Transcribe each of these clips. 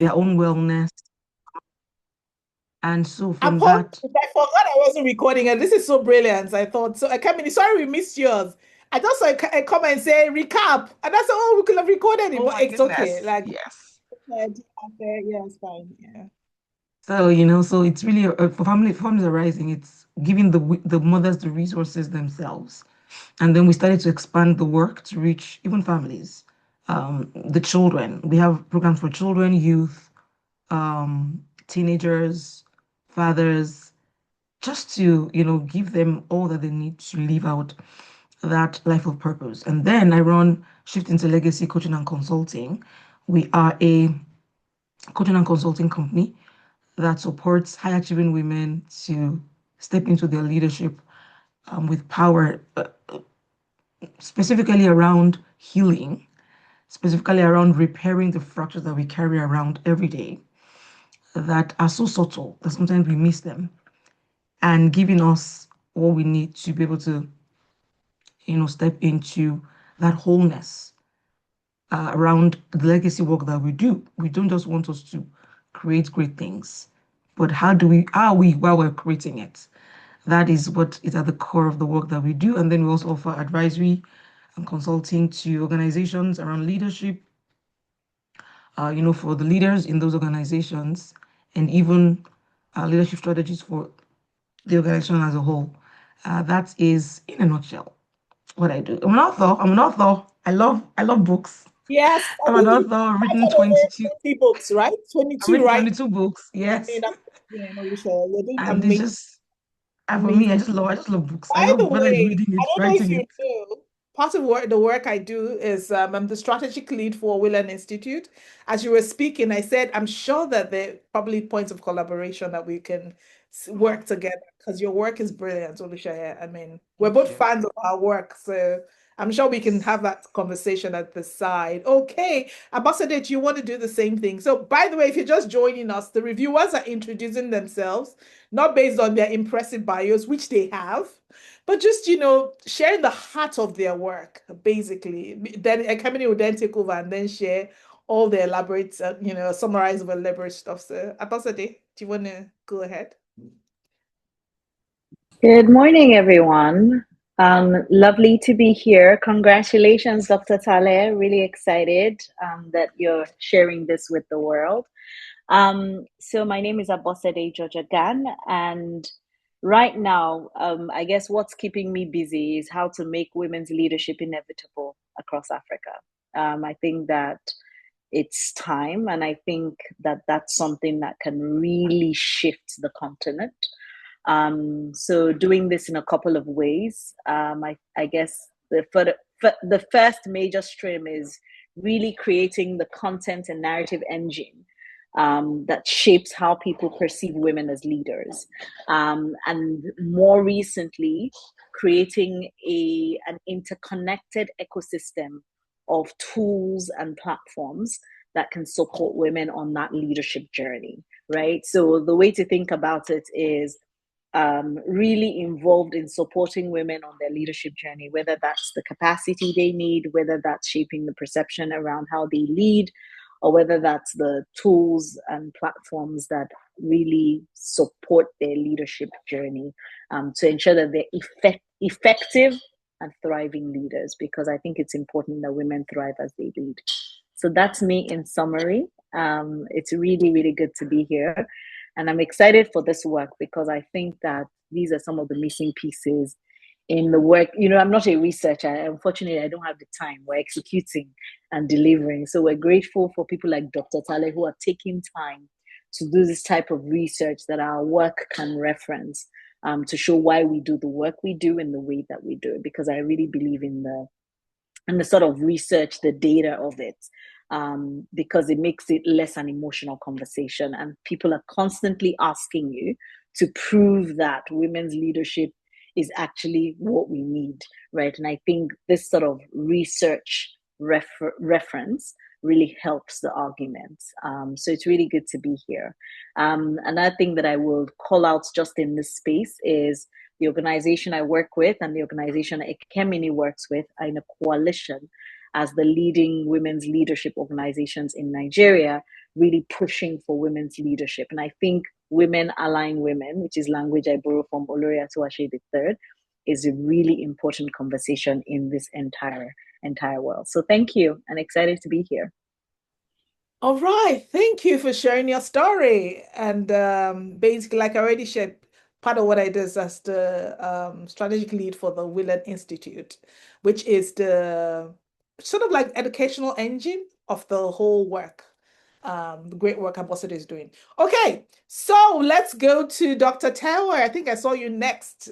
their own wellness. And so from Apologies, that, I forgot I wasn't recording, and this is so brilliant. I thought so. I came in. Sorry, we missed yours. I just saw a comment say recap, and I said, "Oh, we could have recorded it, oh but my it's okay. goodness, Like, yes. yeah, it's fine. Yeah, So, so it's really for families arising, it's giving the mothers the resources themselves. And then we started to expand the work to reach even families, the children. We have programs for children, youth, teenagers, fathers, just to, give them all that they need to live out that life of purpose. And then I run Shift into Legacy Coaching and Consulting. We are a coaching and consulting company that supports high achieving women to step into their leadership with power, specifically around healing, specifically around repairing the fractures that we carry around every day that are so subtle that sometimes we miss them, and giving us what we need to be able to, step into that wholeness around the legacy work that we do. We don't just want us to create great things, but how are we while we're creating it? That is what is at the core of the work that we do. And then we also offer advisory and consulting to organizations around leadership, for the leaders in those organizations, and even leadership strategies for the organization as a whole. That is, in a nutshell, what I do. I'm an author. I'm an author. I love books. yes. I I'm an think you author. I've written started over 22. 20 books, right? I've 22, written right? 22 books. Yes. And no, you sure you're doing And it's amazing, just for me, amazing. I just love books. I By the love whether it's way, reading I it, don't know if writing you it. know, part of the work I do is I'm the strategic lead for Willen Institute. As you were speaking, I said I'm sure that there are probably points of collaboration that we can work together because your work is brilliant, Olushaya. I mean, we're Thank both you. fans of our work, so I'm sure we can have that conversation at the side. Okay, Ambassador, do you want to do the same thing? So, by the way, if you're just joining us, the reviewers are introducing themselves, not based on their impressive bios, which they have, but just, sharing the heart of their work, basically. Then a company will then take over and then share all the elaborate, summarize of elaborate stuff. So, Ambassador, do you want to go ahead? Good morning, everyone. Lovely to be here. Congratulations, Dr. Tale. Really excited that you're sharing this with the world. So my name is Abosede Georgia Gan, and right now, I guess what's keeping me busy is how to make women's leadership inevitable across Africa. I think that it's time, and I think that that's something that can really shift the continent. So doing this in a couple of ways. I guess the first major stream is really creating the content and narrative engine that shapes how people perceive women as leaders. And more recently, creating an interconnected ecosystem of tools and platforms that can support women on that leadership journey, right? So the way to think about it is really involved in supporting women on their leadership journey, whether that's the capacity they need, whether that's shaping the perception around how they lead, or whether that's the tools and platforms that really support their leadership journey to ensure that they're effective and thriving leaders, because I think it's important that women thrive as they lead. So that's me in summary. It's really, really good to be here. And I'm excited for this work because I think that these are some of the missing pieces in the work. I'm not a researcher. Unfortunately, I don't have the time. We're executing and delivering. So we're grateful for people like Dr. Tale who are taking time to do this type of research that our work can reference to show why we do the work we do in the way that we do it. Because I really believe in the sort of research, the data of it, because it makes it less an emotional conversation. And people are constantly asking you to prove that women's leadership is actually what we need, right? And I think this sort of research reference really helps the argument. So it's really good to be here. Another thing that I will call out just in this space is the organization I work with and the organization Ekemini works with are in a coalition as the leading women's leadership organizations in Nigeria really pushing for women's leadership. And I think women allying women, which is language I borrow from Olori Atuashe III, is a really important conversation in this entire world. So thank you, and excited to be here. All right. Thank you for sharing your story. And basically, like I already shared, part of what I do is as the strategic lead for the Willen Institute, which is the sort of like educational engine of the whole work, the great work Ambassador is doing. Okay, so let's go to Dr. Tower. I think I saw you next.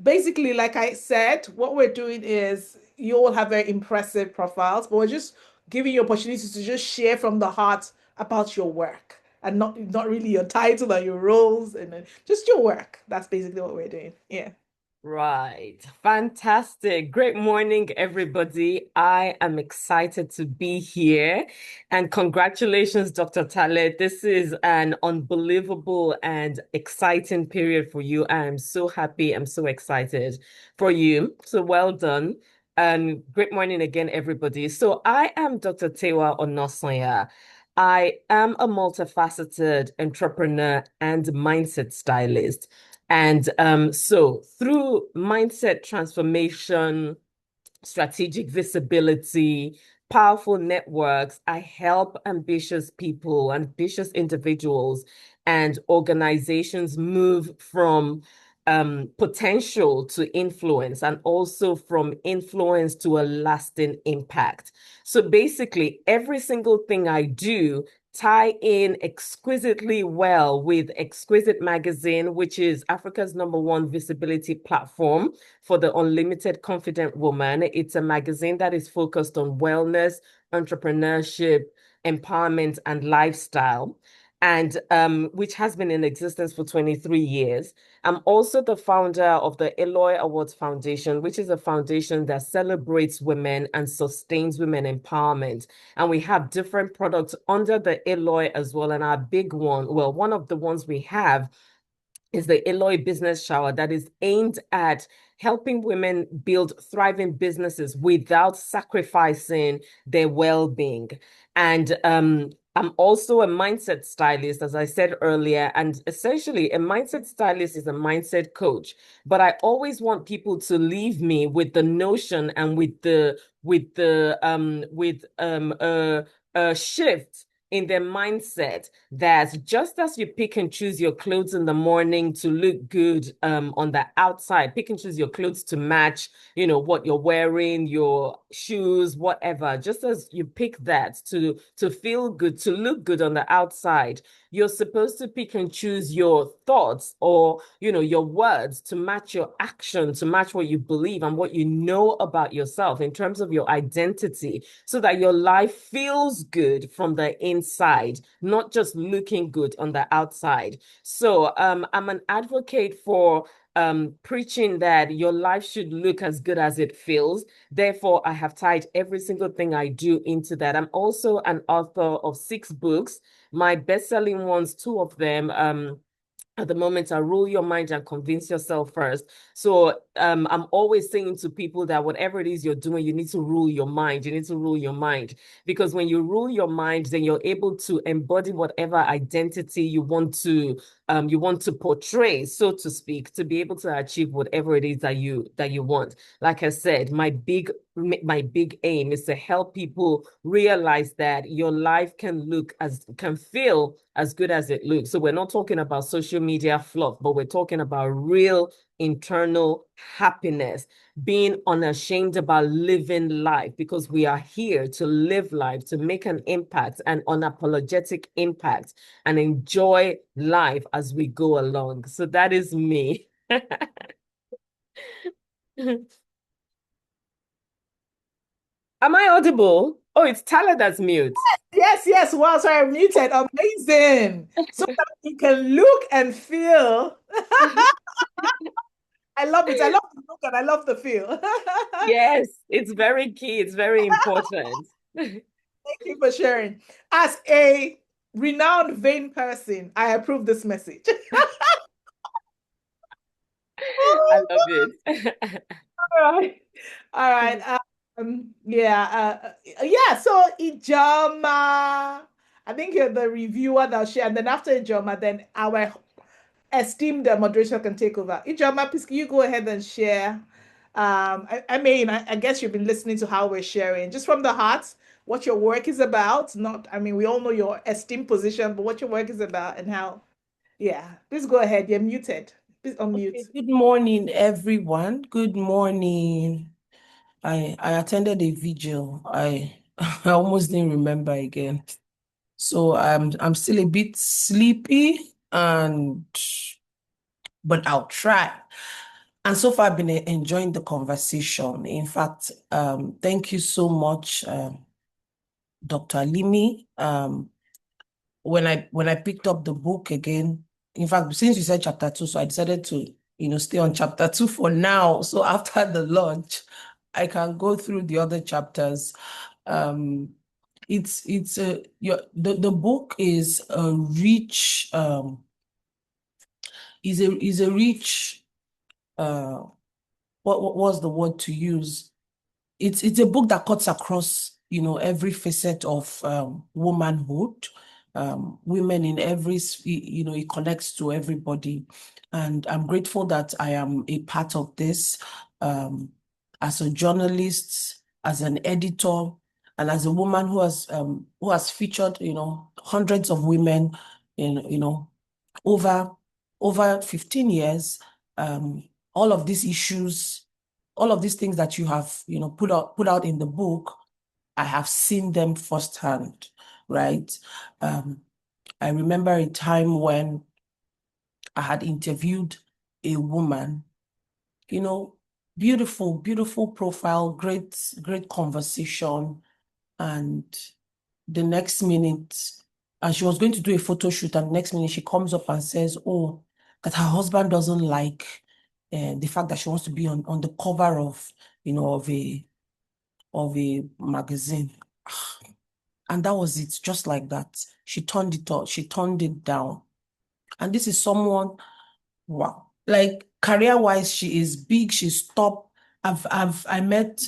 Basically, like I said, what we're doing is you all have very impressive profiles, but we're just giving you opportunities to just share from the heart about your work and not really your title or your roles and just your work. That's basically what we're doing. Yeah. Right. Fantastic. Great morning, everybody. I am excited to be here. And congratulations, Dr. Tale. This is an unbelievable and exciting period for you. I am so happy. I'm so excited for you. So well done. And great morning again, everybody. So I am Dr. Tewa Onosanya. I am a multifaceted entrepreneur and mindset stylist. And so through mindset transformation, strategic visibility, powerful networks, I help ambitious people, ambitious individuals, and organizations move from potential to influence and also from influence to a lasting impact. So basically, every single thing I do tie in exquisitely well with Exquisite Magazine, which is Africa's #1 visibility platform for the unlimited confident woman. It's a magazine that is focused on wellness, entrepreneurship, empowerment, and lifestyle, and which has been in existence for 23 years. I'm also the founder of the Eloy Awards Foundation, which is a foundation that celebrates women and sustains women empowerment. And we have different products under the Eloy as well. And our big one, well, one of the ones we have is the Eloy Business Shower that is aimed at helping women build thriving businesses without sacrificing their well-being. And I'm also a mindset stylist, as I said earlier, and essentially a mindset stylist is a mindset coach. But I always want people to leave me with the notion and a shift in their mindset that just as you pick and choose your clothes in the morning to look good on the outside, pick and choose your clothes to match, what you're wearing, your shoes, whatever, just as you pick that to feel good, to look good on the outside, you're supposed to pick and choose your thoughts or, your words to match your action, to match what you believe and what you know about yourself in terms of your identity, so that your life feels good from the inside, not just looking good on the outside. So I'm an advocate for preaching that your life should look as good as it feels. Therefore, I have tied every single thing I do into that. I'm also an author of 6 books. My best-selling ones, 2 of them, at the moment, I rule your mind and convince yourself first. So I'm always saying to people that whatever it is you're doing, you need to rule your mind. You need to rule your mind. Because when you rule your mind, then you're able to embody whatever identity you want to portray, so to speak, to be able to achieve whatever it is that you want. Like I said, my big aim is to help people realize that your life can feel as good as it looks. So we're not talking about social media fluff, but we're talking about real internal happiness, being unashamed about living life, because we are here to live life, to make an impact, an unapologetic impact, and enjoy life as we go along. So that is me. Am I audible? Oh, it's Tyler that's mute. Yes. Wow, sorry, I'm muted. Amazing. So that you can look and feel. I love it. I love the look and I love the feel. Yes, it's very key. It's very important. Thank you for sharing. As a renowned vain person, I approve this message. I love it. All right. Yeah. So Ijama, I think you're the reviewer that'll share, and then after Ijoma, then our esteemed moderator can take over. Ijoma, please, can you go ahead and share? I guess you've been listening to how we're sharing, just from the heart, what your work is about. Not, I mean, we all know your esteemed position, but what your work is about and how. Yeah, please go ahead. You're muted. Please unmute. Okay, good morning, everyone. Good morning. I attended a vigil. I I almost didn't remember again. So I'm still a bit sleepy but I'll try. And so far I've been enjoying the conversation. In fact, thank you so much, Dr. Limi. When I picked up the book again, in fact, since you said chapter 2, so I decided to, stay on chapter 2 for now. So after the launch, I can go through the other chapters. The book is a rich what was the word to use? It's a book that cuts across, every facet of womanhood, women in every, it connects to everybody. And I'm grateful that I am a part of this, as a journalist, as an editor, and as a woman who has featured, hundreds of women in, over 15 years. All of these issues, all of these things that you have, put out in the book, I have seen them firsthand, right? I remember a time when I had interviewed a woman, beautiful, beautiful profile, great, great conversation. And the next minute, and she was going to do a photo shoot, and the next minute she comes up and says, oh, that her husband doesn't like the fact that she wants to be on the cover of, of a magazine. And that was it, just like that. She turned it down. And this is someone, wow, like career-wise, she is big, she's top. I met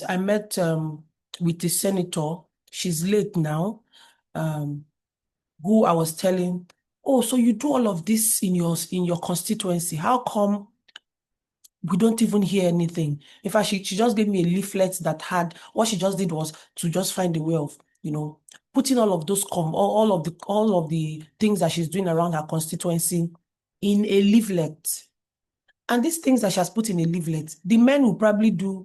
with the senator, she's late now, who I was telling, oh, so you do all of this in your constituency. How come we don't even hear anything? In fact, she just gave me a leaflet that had, what she just did was to just find a way of, putting all of those all of the things that she's doing around her constituency in a leaflet. And these things that she has put in a leaflet, the men will probably do,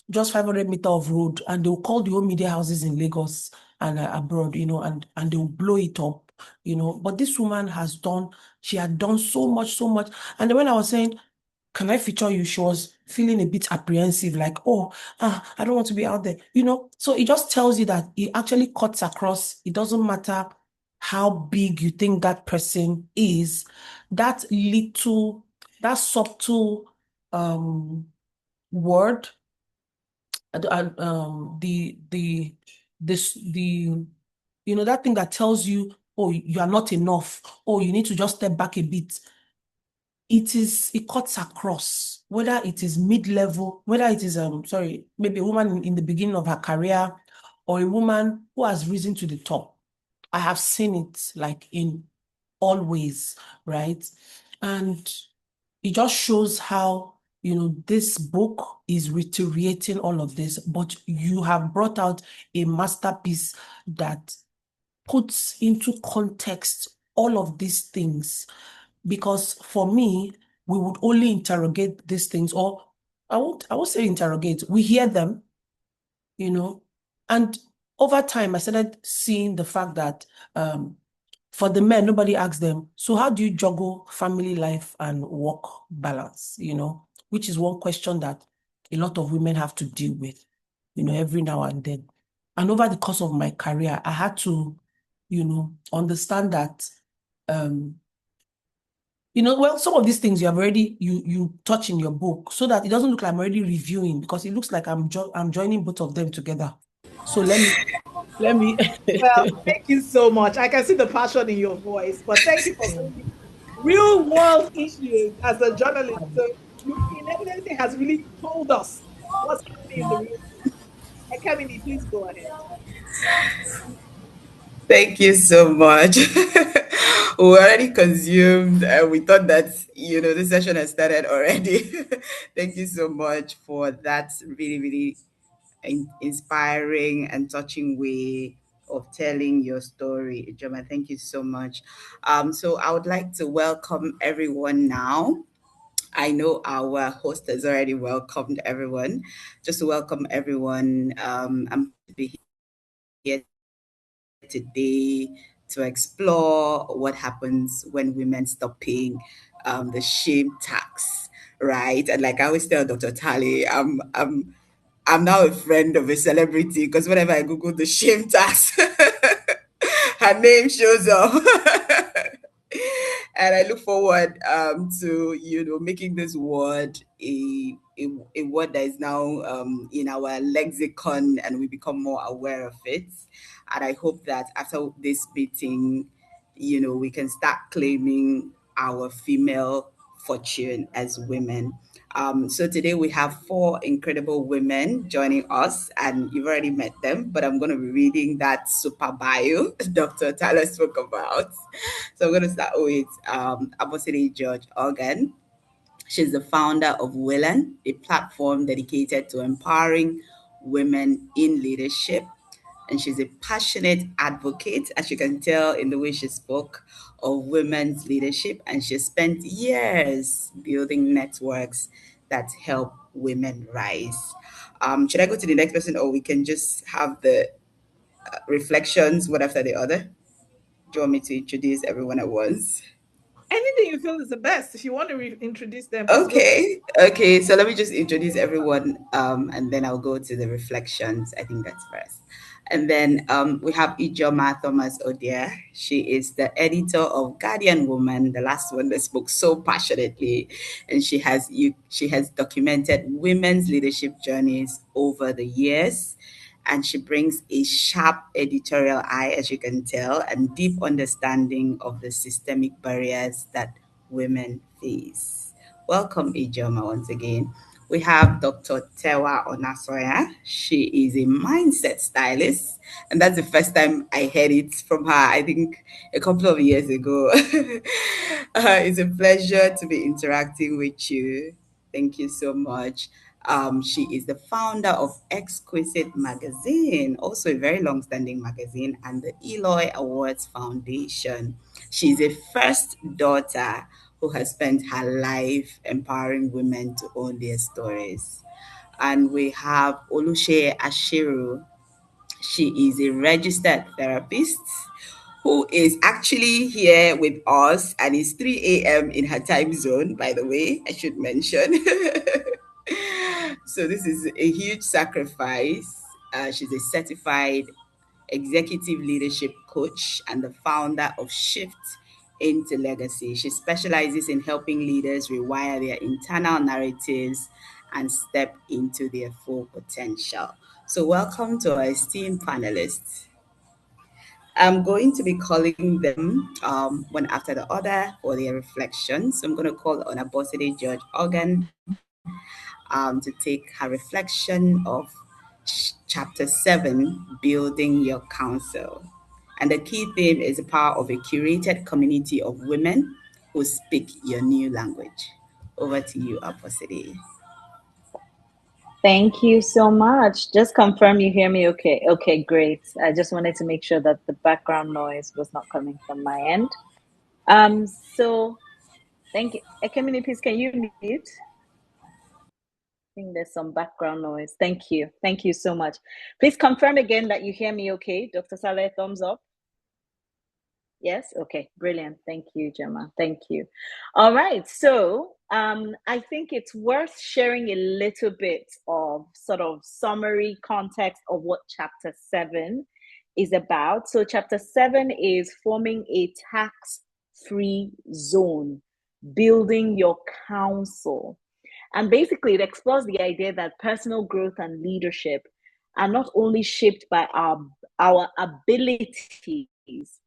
just 500 meters of road, and they will call the whole media houses in Lagos and abroad, and they will blow it up, But this woman she had done so much. And then when I was saying, can I feature you? She was feeling a bit apprehensive, like, oh, I don't want to be out there, So it just tells you that it actually cuts across. It doesn't matter how big you think that person is, that subtle word, that thing that tells you, oh, you are not enough, oh, you need to just step back a bit. It cuts across, whether it is mid-level, whether it is maybe a woman in the beginning of her career, or a woman who has risen to the top. I have seen it like in all ways, right? And it just shows how, this book is reiterating all of this, but you have brought out a masterpiece that puts into context all of these things. Because for me, we would only interrogate these things, or I won't say interrogate, we hear them, and over time I started seeing the fact that for the men, nobody asks them, so how do you juggle family life and work balance, which is one question that a lot of women have to deal with, every now and then. And over the course of my career, I had to, understand that, well, some of these things you have already, you touch in your book, so that it doesn't look like I'm already reviewing, because it looks like I'm joining both of them together. So let me. Well, thank you so much. I can see the passion in your voice, but thank you for bringing real world issues as a journalist. So you, in evidence, has really told us what's happening in the real world. Kamini, please go ahead. Thank you so much. We already consumed. We thought that this session has started already. Thank you so much for that really, really inspiring and touching way of telling your story, Ijoma. Thank you so much. So I would like to welcome everyone now. I know our host has already welcomed everyone. Just to welcome everyone, I'm pleased to be here today to explore what happens when women stop paying the shame tax, right? And like I always tell Dr. Tali, I'm now a friend of a celebrity because whenever I Google the shame tax, her name shows up. And I look forward to making this word a word that is now in our lexicon, and we become more aware of it. And I hope that after this meeting, we can start claiming our female fortune as women. So today we have four incredible women joining us, and you've already met them, but I'm going to be reading that super bio Dr. Tyler spoke about. So I'm going to start with Abosiri George Organ. She's the founder of Willen, a platform dedicated to empowering women in leadership. And she's a passionate advocate, as you can tell in the way she spoke, of women's leadership. And she spent years building networks that help women rise. Should I go to the next person, or we can just have the reflections one after the other? Do you want me to introduce everyone at once? Anything you feel is the best. If you want to introduce them, please go. Okay. So let me just introduce everyone, and then I'll go to the reflections. I think that's first. And then we have Ijoma Thomas Odia. She is the editor of Guardian Woman, the last one that spoke so passionately, and she has documented women's leadership journeys over the years, and she brings a sharp editorial eye, as you can tell, and deep understanding of the systemic barriers that women face. Welcome, Ijoma, once again. We have Dr. Tewa Onasoya. She is a mindset stylist, and that's the first time I heard it from her, I think a couple of years ago. It's a pleasure to be interacting with you. Thank you so much. She is the founder of Exquisite Magazine, also a very long-standing magazine, and the Eloy Awards Foundation. She's a first daughter who has spent her life empowering women to own their stories. And we have Olushe Ashiru. She is a registered therapist who is actually here with us, and it's 3 a.m. in her time zone, by the way, I should mention. So this is a huge sacrifice. She's a certified executive leadership coach and the founder of Shift into Legacy. She specializes in helping leaders rewire their internal narratives and step into their full potential. So, welcome to our esteemed panelists. I'm going to be calling them one after the other for their reflections. So I'm going to call on Aboside George Organ to take her reflection of chapter 7, Building Your Council. And the key theme is the power of a curated community of women who speak your new language. Over to you, Aboside. Thank you so much. Just confirm you hear me okay. Okay, great. I just wanted to make sure that the background noise was not coming from my end. So thank you. Ekemini, please, can you mute? I think there's some background noise. Thank you. Thank you so much. Please confirm again that you hear me okay. Dr. Saleh, thumbs up. Yes? Okay, brilliant. Thank you, Gemma. Thank you. All right. So I think it's worth sharing a little bit of sort of summary context of what chapter 7 is about. So chapter 7 is forming a tax-free zone, building your council. And basically, it explores the idea that personal growth and leadership are not only shaped by our abilities,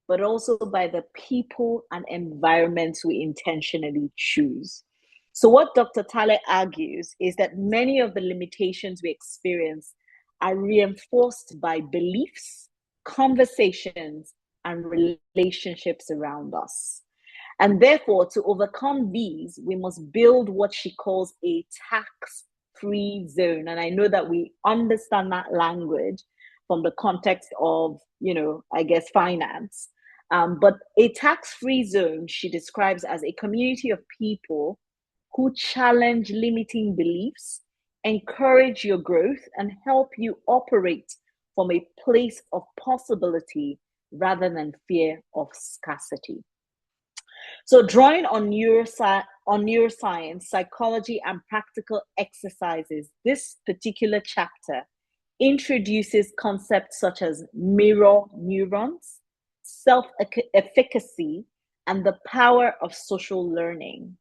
but also by the people and environments we intentionally choose. So, what Dr. Tale argues is that many of the limitations we experience are reinforced by beliefs conversations, and relationships around us. And therefore, to overcome these, we must build what she calls a tax-free zone. And I know that we understand that language from the context of, I guess, finance. But a tax-free zone, she describes as a community of people who challenge limiting beliefs, encourage your growth, and help you operate from a place of possibility rather than fear of scarcity. So drawing on neuroscience, psychology, and practical exercises, this particular chapter introduces concepts such as mirror neurons, self-efficacy, and the power of social learning.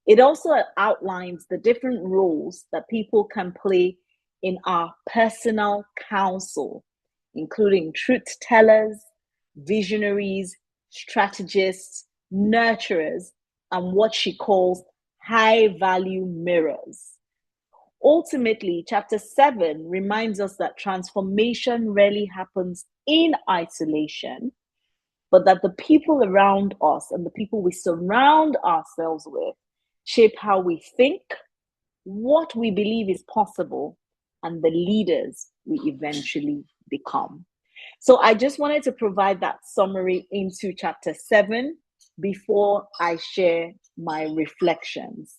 It also outlines the different roles that people can play in our personal counsel, including truth tellers, visionaries, strategists, nurturers, and what she calls high value mirrors. Ultimately, chapter 7 reminds us that transformation rarely happens in isolation, but that the people around us and the people we surround ourselves with shape how we think, what we believe is possible, and the leaders we eventually become. So I just wanted to provide that summary into chapter 7 before I share my reflections.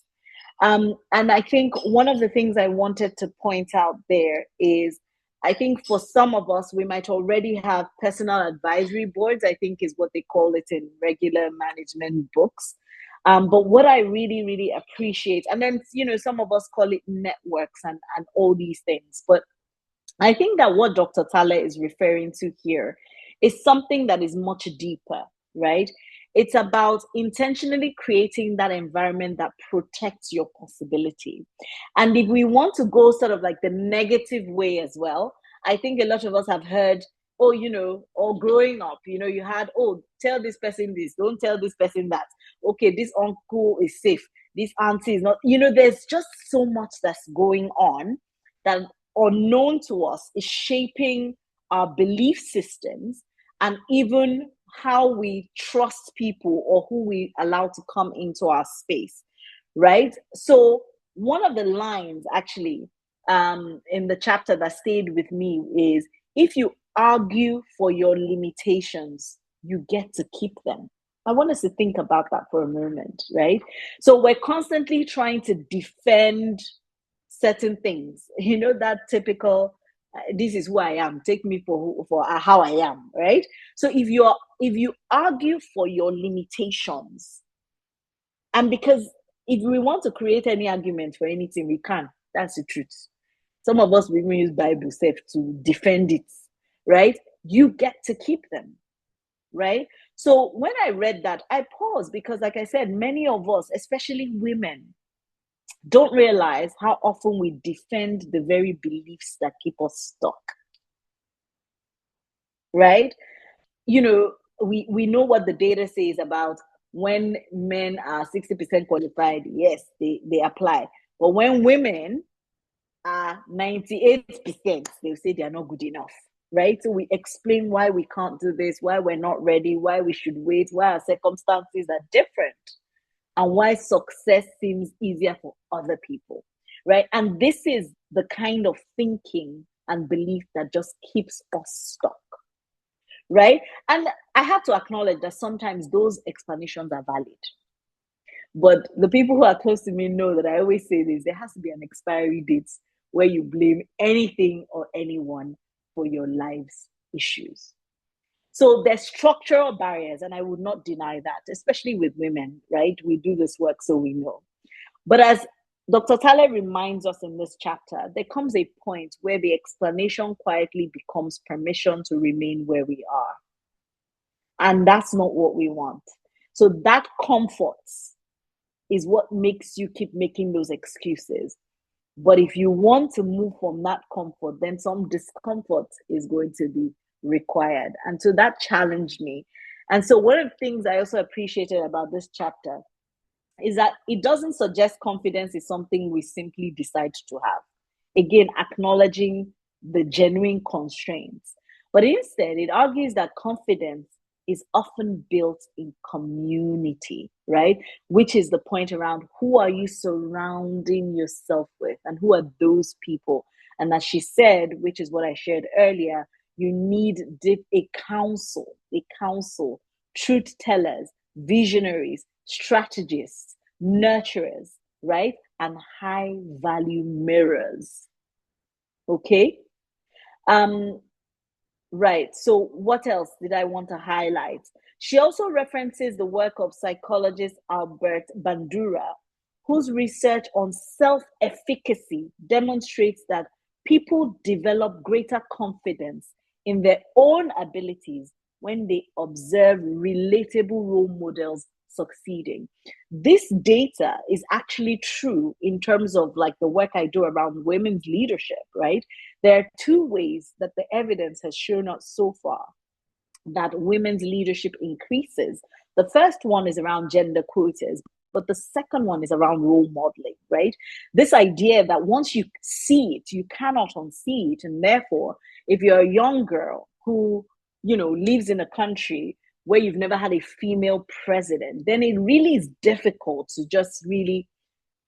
And I think one of the things I wanted to point out there is, I think for some of us, we might already have personal advisory boards, I think is what they call it in regular management books. But what I really, really appreciate, and then, some of us call it networks and all these things. But I think that what Dr. Tale is referring to here is something that is much deeper, right? It's about intentionally creating that environment that protects your possibility. And if we want to go sort of like the negative way as well, I think a lot of us have heard, or growing up, you had, tell this person this, don't tell this person that. Okay, this uncle is safe, this auntie is not. There's just so much that's going on that unknown to us is shaping our belief systems and even how we trust people or who we allow to come into our space, right? So one of the lines actually in the chapter that stayed with me is, if you argue for your limitations, you get to keep them. I want us to think about that for a moment, right? So we're constantly trying to defend certain things, that typical, this is who I am, take me for how I am, right? So if you argue for your limitations, and because if we want to create any argument for anything, we can. That's the truth. Some of us, we even use Bible self to defend it, right? You get to keep them, right? So when I read that, I paused because, like I said, many of us, especially women, don't realize how often we defend the very beliefs that keep us stuck, right? We know what the data says about when men are 60% qualified, yes, they apply. But when women are 98%, they'll say they're not good enough, right? So we explain why we can't do this, why we're not ready, why we should wait, why our circumstances are different, and why success seems easier for other people, right? And this is the kind of thinking and belief that just keeps us stuck, right? And I have to acknowledge that sometimes those explanations are valid. But the people who are close to me know that I always say this: there has to be an expiry date where you blame anything or anyone for your life's issues. So there's structural barriers, and I would not deny that, especially with women, right? We do this work, so we know. But as Dr. Tale reminds us in this chapter, there comes a point where the explanation quietly becomes permission to remain where we are. And that's not what we want. So that comfort is what makes you keep making those excuses. But if you want to move from that comfort, then some discomfort is going to be required. And so that challenged me. And so one of the things I also appreciated about this chapter is that it doesn't suggest confidence is something we simply decide to have. Again, acknowledging the genuine constraints. But instead, it argues that confidence is often built in community, right? Which is the point around who are you surrounding yourself with and who are those people? And as she said, which is what I shared earlier, you need a council, truth tellers, visionaries, strategists, nurturers, right? And high value mirrors. Okay? Right. So what else did I want to highlight? She also references the work of psychologist Albert Bandura, whose research on self-efficacy demonstrates that people develop greater confidence in their own abilities when they observe relatable role models succeeding. This data is actually true in terms of like the work I do around women's leadership, right? There are two ways that the evidence has shown us so far that women's leadership increases. The first one is around gender quotas, but the second one is around role modeling, right? This idea that once you see it, you cannot unsee it. And therefore, if you're a young girl who, lives in a country where you've never had a female president, then it really is difficult to just really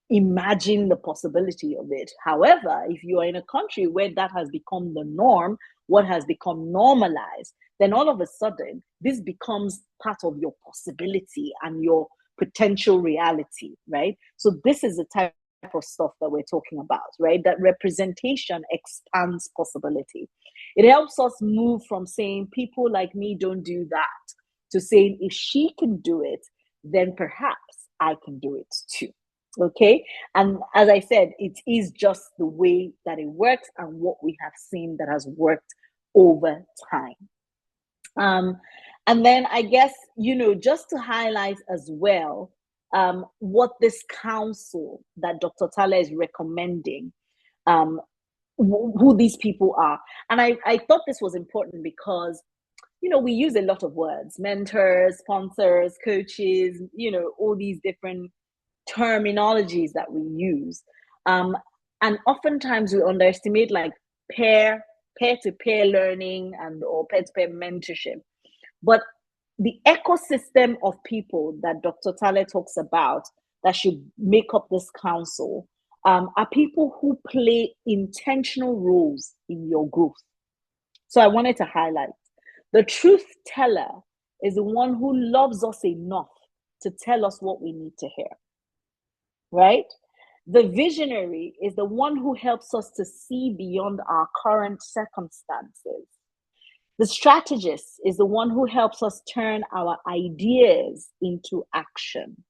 imagine the possibility of it. However, if you are in a country where that has become the norm, what has become normalized, then all of a sudden, this becomes part of your possibility and your potential reality, right? So this is the type of stuff that we're talking about, right? That representation expands possibility. It helps us move from saying people like me don't do that to saying if she can do it, then perhaps I can do it too. Okay. And as I said, it is just the way that it works and what we have seen that has worked over time. And then I guess, just to highlight as well, what this council that Dr. Thaler is recommending, who these people are. And I thought this was important because, we use a lot of words, mentors, sponsors, coaches, all these different terminologies that we use. And oftentimes we underestimate like peer-to-peer learning or peer-to-peer mentorship. But the ecosystem of people that Dr. Thaler talks about that should make up this council are people who play intentional roles in your growth. So I wanted to highlight the truth teller is the one who loves us enough to tell us what we need to hear, right? The visionary is the one who helps us to see beyond our current circumstances. The strategist is the one who helps us turn our ideas into action.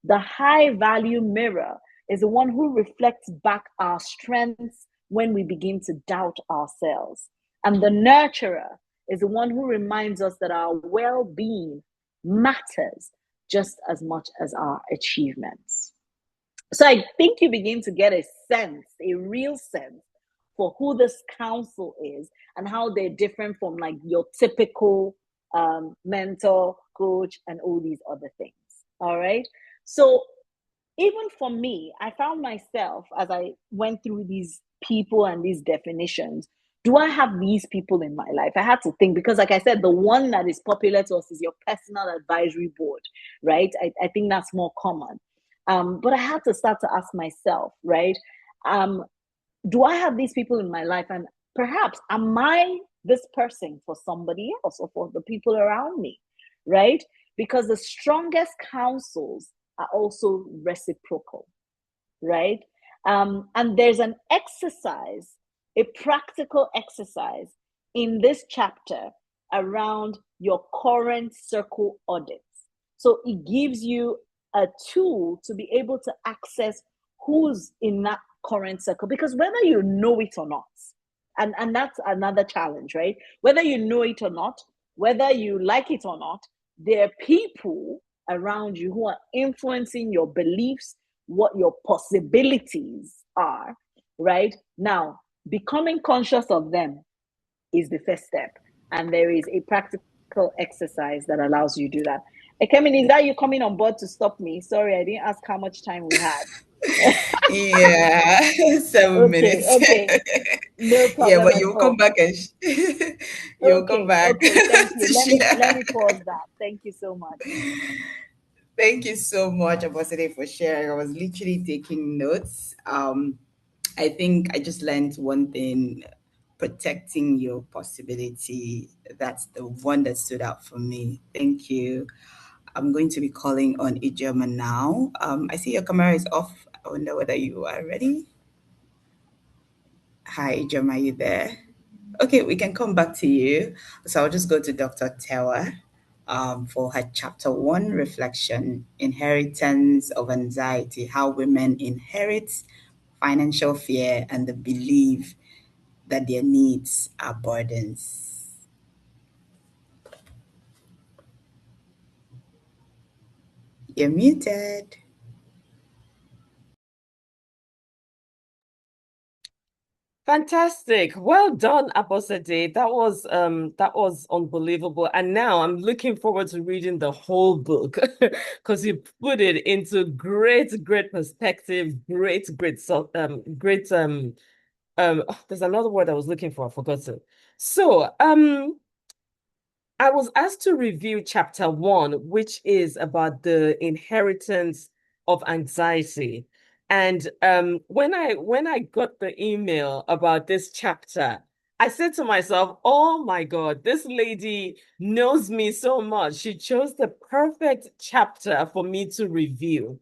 The high value mirror is the one who reflects back our strengths when we begin to doubt ourselves. And the nurturer is the one who reminds us that our well-being matters just as much as our achievements. So I think you begin to get a real sense for who this council is and how they're different from like your typical mentor, coach, and all these other things. All right. So even for me, I found myself as I went through these people and these definitions, do I have these people in my life? I had to think because, like I said, the one that is popular to us is your personal advisory board, right? I think that's more common. But I had to start to ask myself, right? Do I have these people in my life? And perhaps am I this person for somebody else or for the people around me, right? Because the strongest counsels are also reciprocal, right? And there's an exercise, a practical exercise in this chapter around your current circle audits. So it gives you a tool to be able to access who's in that current circle, because whether you know it or not, and that's another challenge, right? Whether you know it or not, whether you like it or not, there are people around you who are influencing your beliefs, what your possibilities are, right? Now, becoming conscious of them is the first step. And there is a practical exercise that allows you to do that. Ekemi, is that you coming on board to stop me? Sorry, I didn't ask how much time we had. Yeah, 7 minutes. Okay. No Yeah, problem but at you'll all. come back and You'll come back Okay, thank you. to Let me share. pause that. Thank you so much. Thank you so much, Abosede, for sharing. I was literally taking notes. I think I just learned one thing: protecting your possibility. That's the one that stood out for me. Thank you. I'm going to be calling on Ijoma now. I see your camera is off. I wonder whether you are ready. Hi, Ijoma, are you there? Okay, we can come back to you. So I'll just go to Dr. Tewa for her chapter one reflection: inheritance of anxiety, how women inherit financial fear and the belief that their needs are burdens. You're muted. Fantastic. Well done, Abosede. That was unbelievable. And now I'm looking forward to reading the whole book because you put it into great perspective, there's another word I was looking for, I forgot it. So I was asked to review chapter one, which is about the inheritance of anxiety. And when I got the email about this chapter, I said to myself, "Oh my God, this lady knows me so much. She chose the perfect chapter for me to review."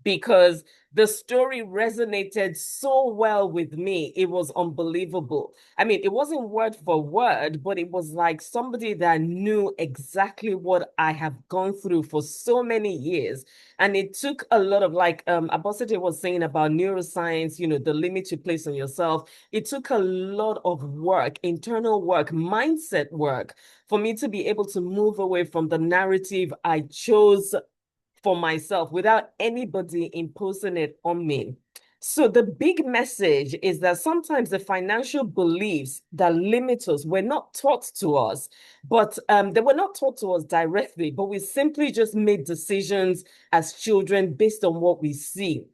Because the story resonated so well with me. It was unbelievable. I mean, it wasn't word for word, but it was like somebody that knew exactly what I have gone through for so many years. And it took a lot of, like Abosede was saying about neuroscience, the limit you place on yourself. It took a lot of work, internal work, mindset work, for me to be able to move away from the narrative I chose for myself without anybody imposing it on me. So the big message is that sometimes the financial beliefs that limit us were not taught to us, but they were not taught to us directly, but we simply just made decisions as children based on what we see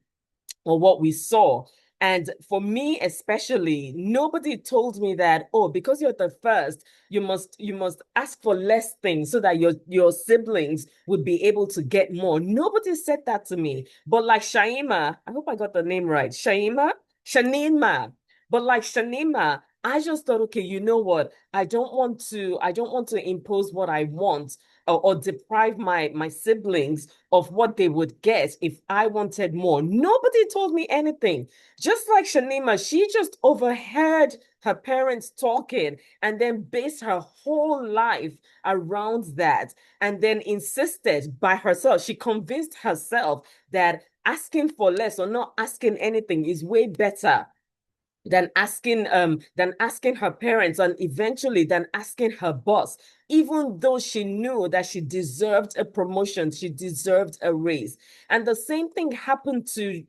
or what we saw. And for me, especially, nobody told me that, oh, because you're the first, you must ask for less things so that your siblings would be able to get more. Nobody said that to me. But like Shaima, I hope I got the name right. Shanima. But like Shanima, I just thought, okay, you know what? I don't want to impose what I want or deprive my siblings of what they would get if I wanted more. Nobody told me anything. Just like Shanima, she just overheard her parents talking and then based her whole life around that and then insisted by herself. She convinced herself that asking for less or not asking anything is way better than asking her parents and eventually than asking her boss, even though she knew that she deserved a promotion, she deserved a raise. And the same thing happened to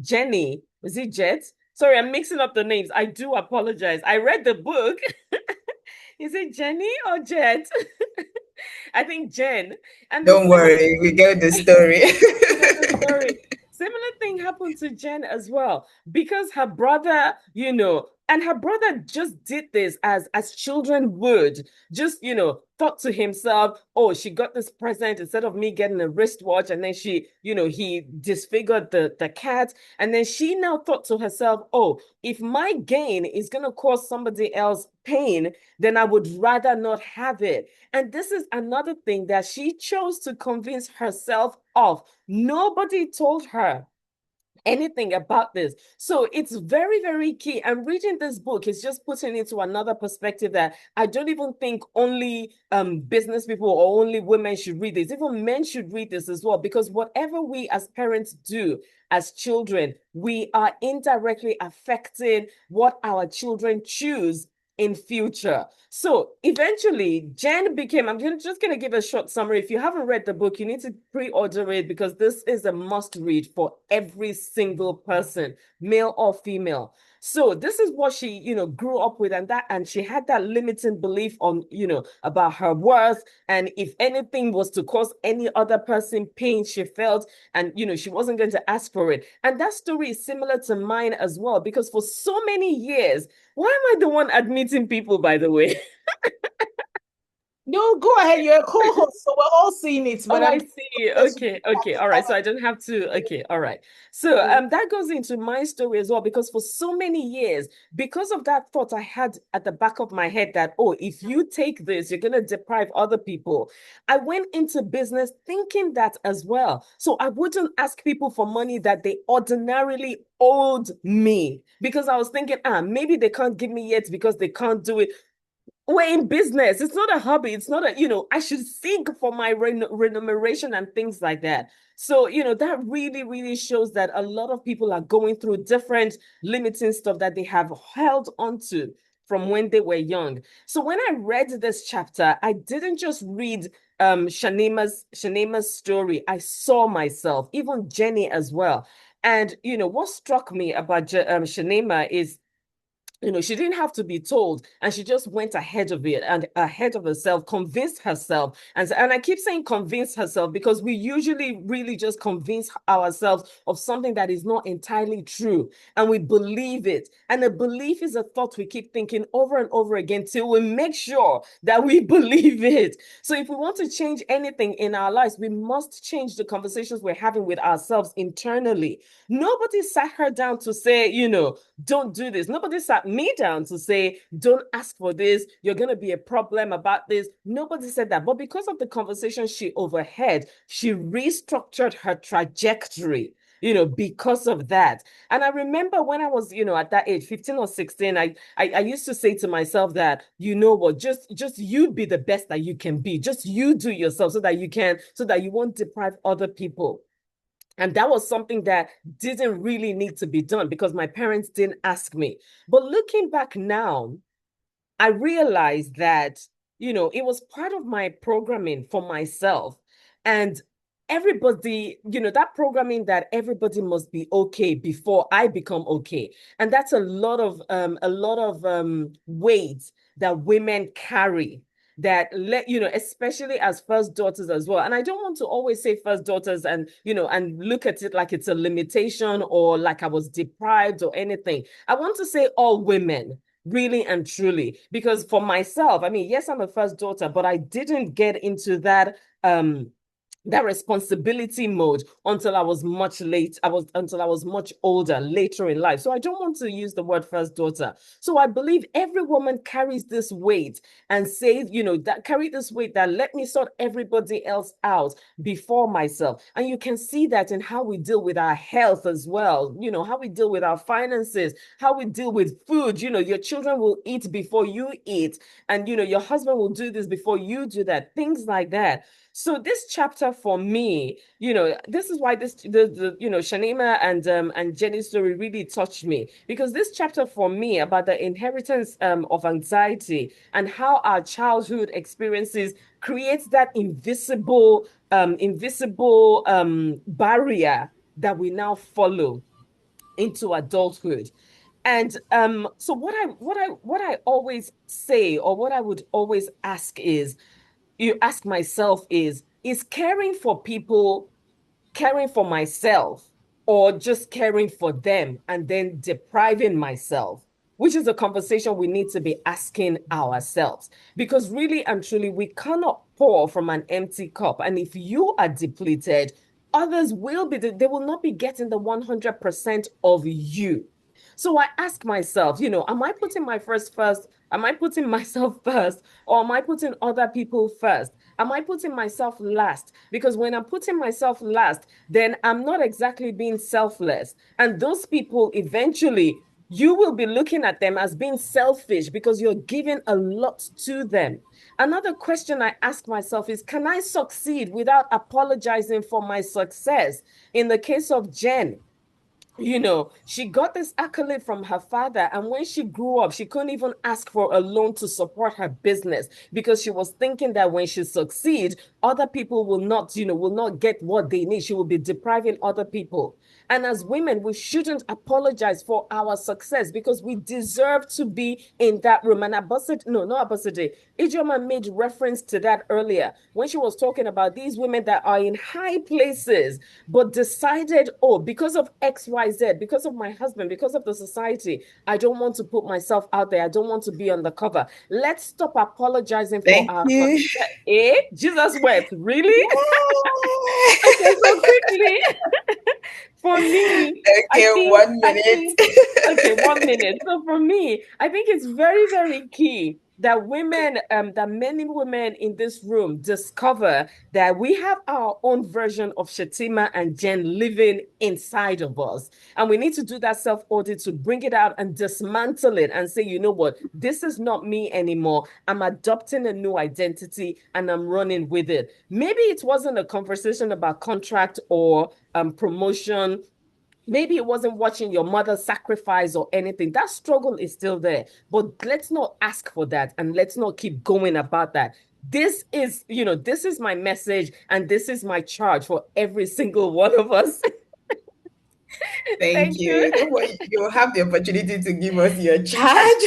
Jenny. Was it Jet? Sorry, I'm mixing up the names. I do apologize. I read the book. Is it Jenny or Jet? I think Jen. And the Don't same worry, we get the story. you get the story. Similar thing happened to Jen as well because her brother, and her brother just did this as children would, just thought to himself, oh, she got this present instead of me getting a wristwatch, and then he disfigured the cat, and then she now thought to herself, oh, if my gain is gonna cause somebody else pain, then I would rather not have it. And this is another thing that she chose to convince herself of. Nobody told her anything about this. So it's very, very key. And reading this book is just putting into another perspective that I don't even think only business people or only women should read this. Even men should read this as well, because whatever we as parents do as children, we are indirectly affecting what our children choose in future. So eventually Jen became, just going to give a short summary. If you haven't read the book, you need to pre-order it because this is a must read for every single person, male or female. So this is what she, grew up with, and she had that limiting belief on, about her worth. And if anything was to cause any other person pain, she felt, and, she wasn't going to ask for it. And that story is similar to mine as well, because for so many years, why am I the one admitting people, by the way? No, go ahead. You're a co-host, so we're all seeing it. But Oh, I I'm see. just Okay. All right. So I don't have to. Okay. All right. So that goes into my story as well, because for so many years, because of that thought I had at the back of my head that, oh, if you take this, you're gonna deprive other people. I went into business thinking that as well. So I wouldn't ask people for money that they ordinarily owed me, because I was thinking, maybe they can't give me yet because they can't do it. We're in business. It's not a hobby. It's not I should seek for my remuneration and things like that. So, that really, really shows that a lot of people are going through different limiting stuff that they have held onto from when they were young. So when I read this chapter, I didn't just read Shanema's story. I saw myself, even Jenny as well. And what struck me about Shanema is, she didn't have to be told, and she just went ahead of it and ahead of herself, convinced herself. And I keep saying convince herself because we usually really just convince ourselves of something that is not entirely true, and we believe it. And a belief is a thought we keep thinking over and over again till we make sure that we believe it. So if we want to change anything in our lives, we must change the conversations we're having with ourselves internally. Nobody sat her down to say, don't do this. Nobody sat me down to say, don't ask for this. You're going to be a problem about this. Nobody said that. But because of the conversation she overheard, she restructured her trajectory, because of that. And I remember when I was, at that age, 15 or 16, I used to say to myself that, what, just you be the best that you can be. Just you do yourself so that you won't deprive other people. And that was something that didn't really need to be done because my parents didn't ask me. But looking back now, I realized that, it was part of my programming for myself. And everybody, that programming that everybody must be okay before I become okay. And that's a lot of weight that women carry, that especially as first daughters as well. And I don't want to always say first daughters and and look at it like it's a limitation or like I was deprived or anything. I want to say all women, really and truly, because for myself, I mean, yes, I'm a first daughter, but I didn't get into that responsibility mode until I was much much older, later in life. So I don't want to use the word first daughter. So I believe every woman carries this weight and says, that carry this weight that let me sort everybody else out before myself. And you can see that in how we deal with our health as well, how we deal with our finances, how we deal with food. Your children will eat before you eat, and your husband will do this before you do that, things like that. So this chapter for me, this is why Shanema and Jenny's story really touched me, because this chapter for me about the inheritance of anxiety and how our childhood experiences creates that invisible barrier that we now follow into adulthood. And so what I always say, or what I would always ask is, you ask myself is caring for people caring for myself, or just caring for them and then depriving myself? Which is a conversation we need to be asking ourselves, because really and truly we cannot pour from an empty cup. And if you are depleted, others will be, they will not be getting the 100% of you. So I ask myself, am I putting my first? Am I putting myself first, or am I putting other people first? Am I putting myself last? Because when I'm putting myself last, then I'm not exactly being selfless. And those people eventually, you will be looking at them as being selfish because you're giving a lot to them. Another question I ask myself is, can I succeed without apologizing for my success? In the case of Jen, she got this accolade from her father. And when she grew up, she couldn't even ask for a loan to support her business because she was thinking that when she succeeds, other people will not get what they need. She will be depriving other people. And as women, we shouldn't apologize for our success because we deserve to be in that room. And not Abosede, Ijoma made reference to that earlier when she was talking about these women that are in high places, but decided, oh, because of XY XYZ, because of my husband, because of the society. I don't want to put myself out there. I don't want to be on the cover. Let's stop apologizing for Thank our you. success. Jesus wept. Really? Yeah. Okay, so quickly, for me, Okay, one I minute. think, okay, 1 minute. So for me, I think it's very, very key that women, that many women in this room discover that we have our own version of Shatima and Jen living inside of us. And we need to do that self-audit to bring it out and dismantle it and say, you know what, this is not me anymore. I'm adopting a new identity and I'm running with it. Maybe it wasn't a conversation about contract or promotion. Maybe it wasn't watching your mother sacrifice or anything. That struggle is still there. But let's not ask for that and let's not keep going about that. This is, this is my message and this is my charge for every single one of us. Thank Thank you. you. Don't worry, you'll have the opportunity to give us your charge.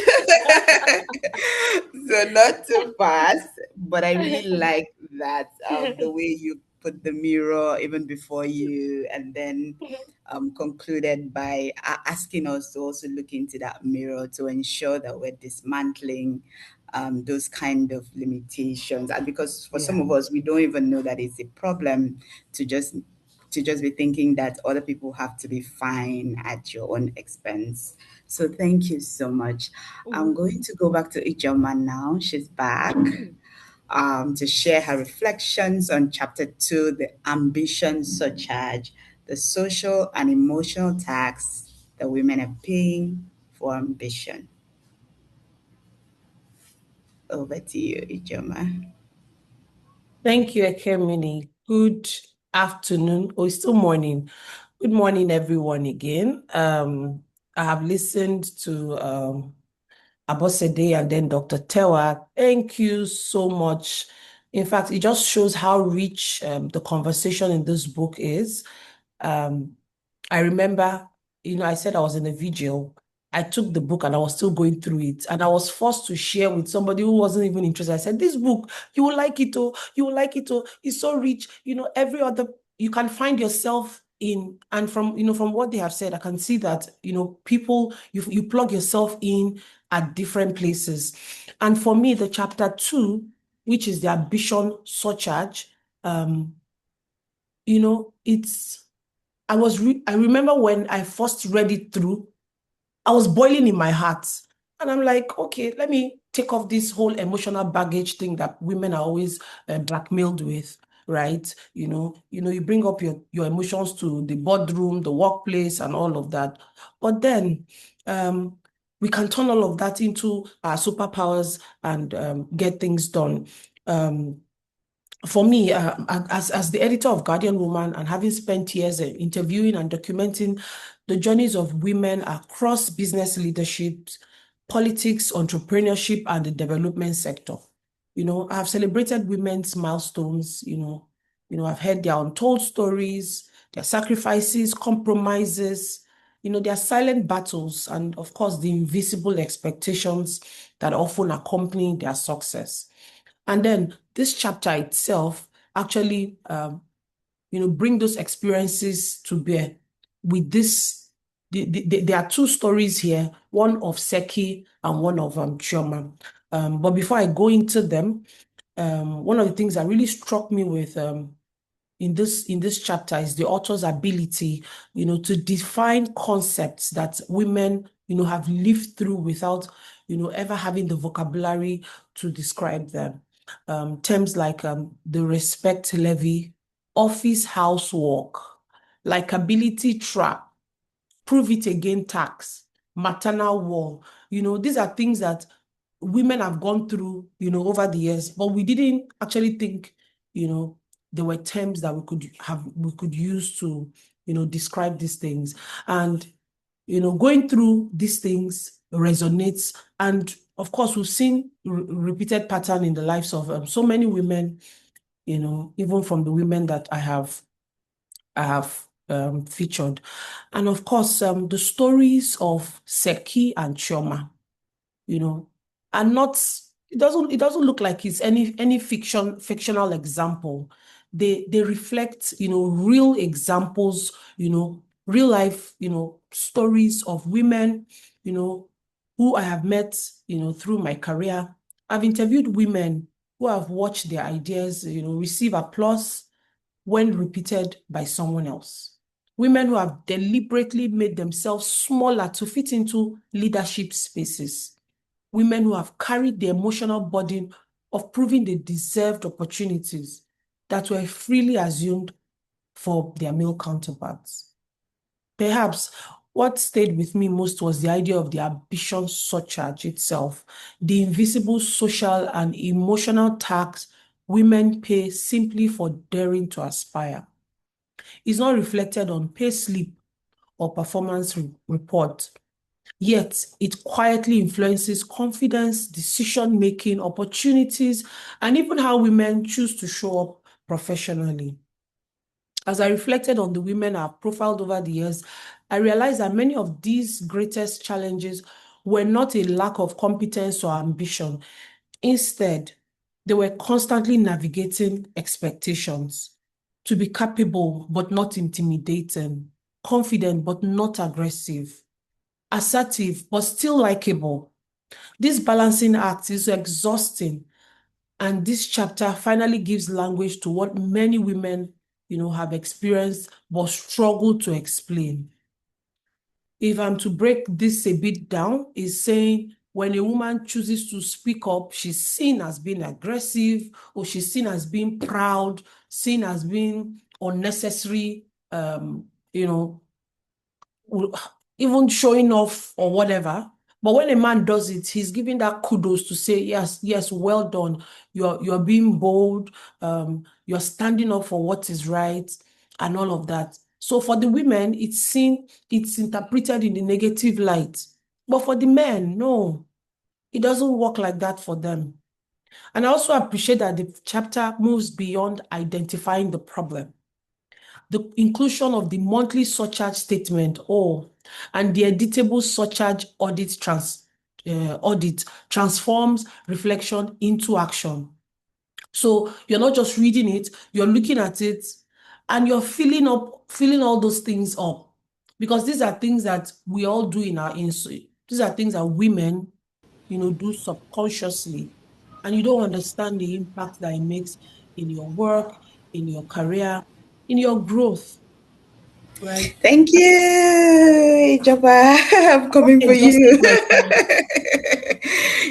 So not too fast, but I really like that the way you put the mirror even before you, and then concluded by asking us to also look into that mirror to ensure that we're dismantling those kind of limitations. And because for some of us, we don't even know that it's a problem to just be thinking that other people have to be fine at your own expense. So thank you so much. I'm going to go back to Ijoma now. She's back to share her reflections on chapter 2, the ambition surcharge, the social and emotional tax that women are paying for ambition. Over to you, Ijoma. Thank you, Ekemini. Good afternoon, or it's still morning. Good morning, everyone, again. I have listened to Abosede and then Dr. Tewa. Thank you so much. In fact, it just shows how rich the conversation in this book is. I remember, I said I was in a vigil. I took the book and I was still going through it. And I was forced to share with somebody who wasn't even interested. I said, this book, you will like it, oh, you will like it, oh. It's so rich. Every other, you can find yourself in, and from what they have said, I can see that, people, you plug yourself in at different places. And for me, the chapter 2, which is the ambition surcharge, I remember when I first read it through, I was boiling in my heart. And I'm like, okay, let me take off this whole emotional baggage thing that women are always blackmailed with, right? You bring up your emotions to the boardroom, the workplace, and all of that. But then we can turn all of that into our superpowers and get things done. For me, as the editor of Guardian Woman and having spent years interviewing and documenting the journeys of women across business leadership, politics, entrepreneurship, and the development sector, I have celebrated women's milestones. I've heard their untold stories, their sacrifices, compromises, their silent battles, and of course, the invisible expectations that often accompany their success. And then this chapter itself actually, bring those experiences to bear with this. There are two stories here, one of Seki and one of Chioma. But before I go into them, one of the things that really struck me with in this chapter is the author's ability, to define concepts that women, have lived through without, ever having the vocabulary to describe them. Terms like the respect levy, office housework, likability trap, prove it again tax, maternal wall. These are things that women have gone through, over the years, but we didn't actually think, there were terms that we could use to, describe these things. And, going through these things resonates. And of course, we've seen repeated pattern in the lives of so many women, even from the women that I have featured. And of course, the stories of Seki and Chioma, are not, it doesn't look like it's any fictional example. They reflect, real examples, real life, stories of women, who I have met, through my career. I've interviewed women who have watched their ideas, receive applause when repeated by someone else. Women who have deliberately made themselves smaller to fit into leadership spaces. Women who have carried the emotional burden of proving they deserved opportunities that were freely assumed for their male counterparts. Perhaps what stayed with me most was the idea of the ambition surcharge itself, the invisible social and emotional tax women pay simply for daring to aspire. It's not reflected on pay slip or performance report, yet it quietly influences confidence, decision-making, opportunities, and even how women choose to show up professionally. As I reflected on the women I've profiled over the years, I realized that many of these greatest challenges were not a lack of competence or ambition. Instead, they were constantly navigating expectations to be capable but not intimidating, confident but not aggressive, assertive but still likable. This balancing act is exhausting, and this chapter finally gives language to what many women, have experienced but struggle to explain. If I'm to break this a bit down, is saying when a woman chooses to speak up, she's seen as being aggressive, or she's seen as being proud, seen as being unnecessary, you know, even showing off or whatever. But when a man does it, he's giving that kudos to say, yes, yes, well done. You're being bold, you're standing up for what is right, and all of that. So for the women, it's interpreted in the negative light. But for the men, no, it doesn't work like that for them. And I also appreciate that the chapter moves beyond identifying the problem. The inclusion of the monthly surcharge statement, and the editable surcharge audit transforms reflection into action. So you're not just reading it, you're looking at it, and you're filling all those things up. Because these are things that we all do these are things that women, do subconsciously. And you don't understand the impact that it makes in your work, in your career, in your growth, right? Thank you, Ijoba. I'm I hope coming I for exhausted you. myself.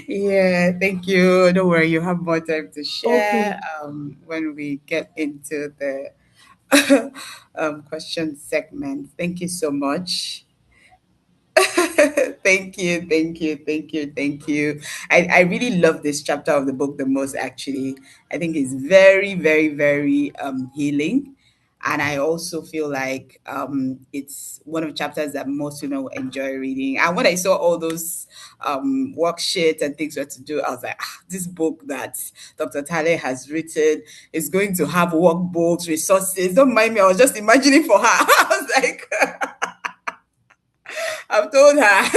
Yeah, thank you. Don't worry, you have more time to Okay. share when we get into the question segment. Thank you so much. Thank you, thank you, thank you, thank you. I really love this chapter of the book the most, actually. I think it's very, very, very healing. And I also feel like it's one of the chapters that most women will enjoy reading. And when I saw all those worksheets and things we had to do, I was like, this book that Dr. Tale has written is going to have workbooks, resources. Don't mind me, I was just imagining for her. I was like, I've told her.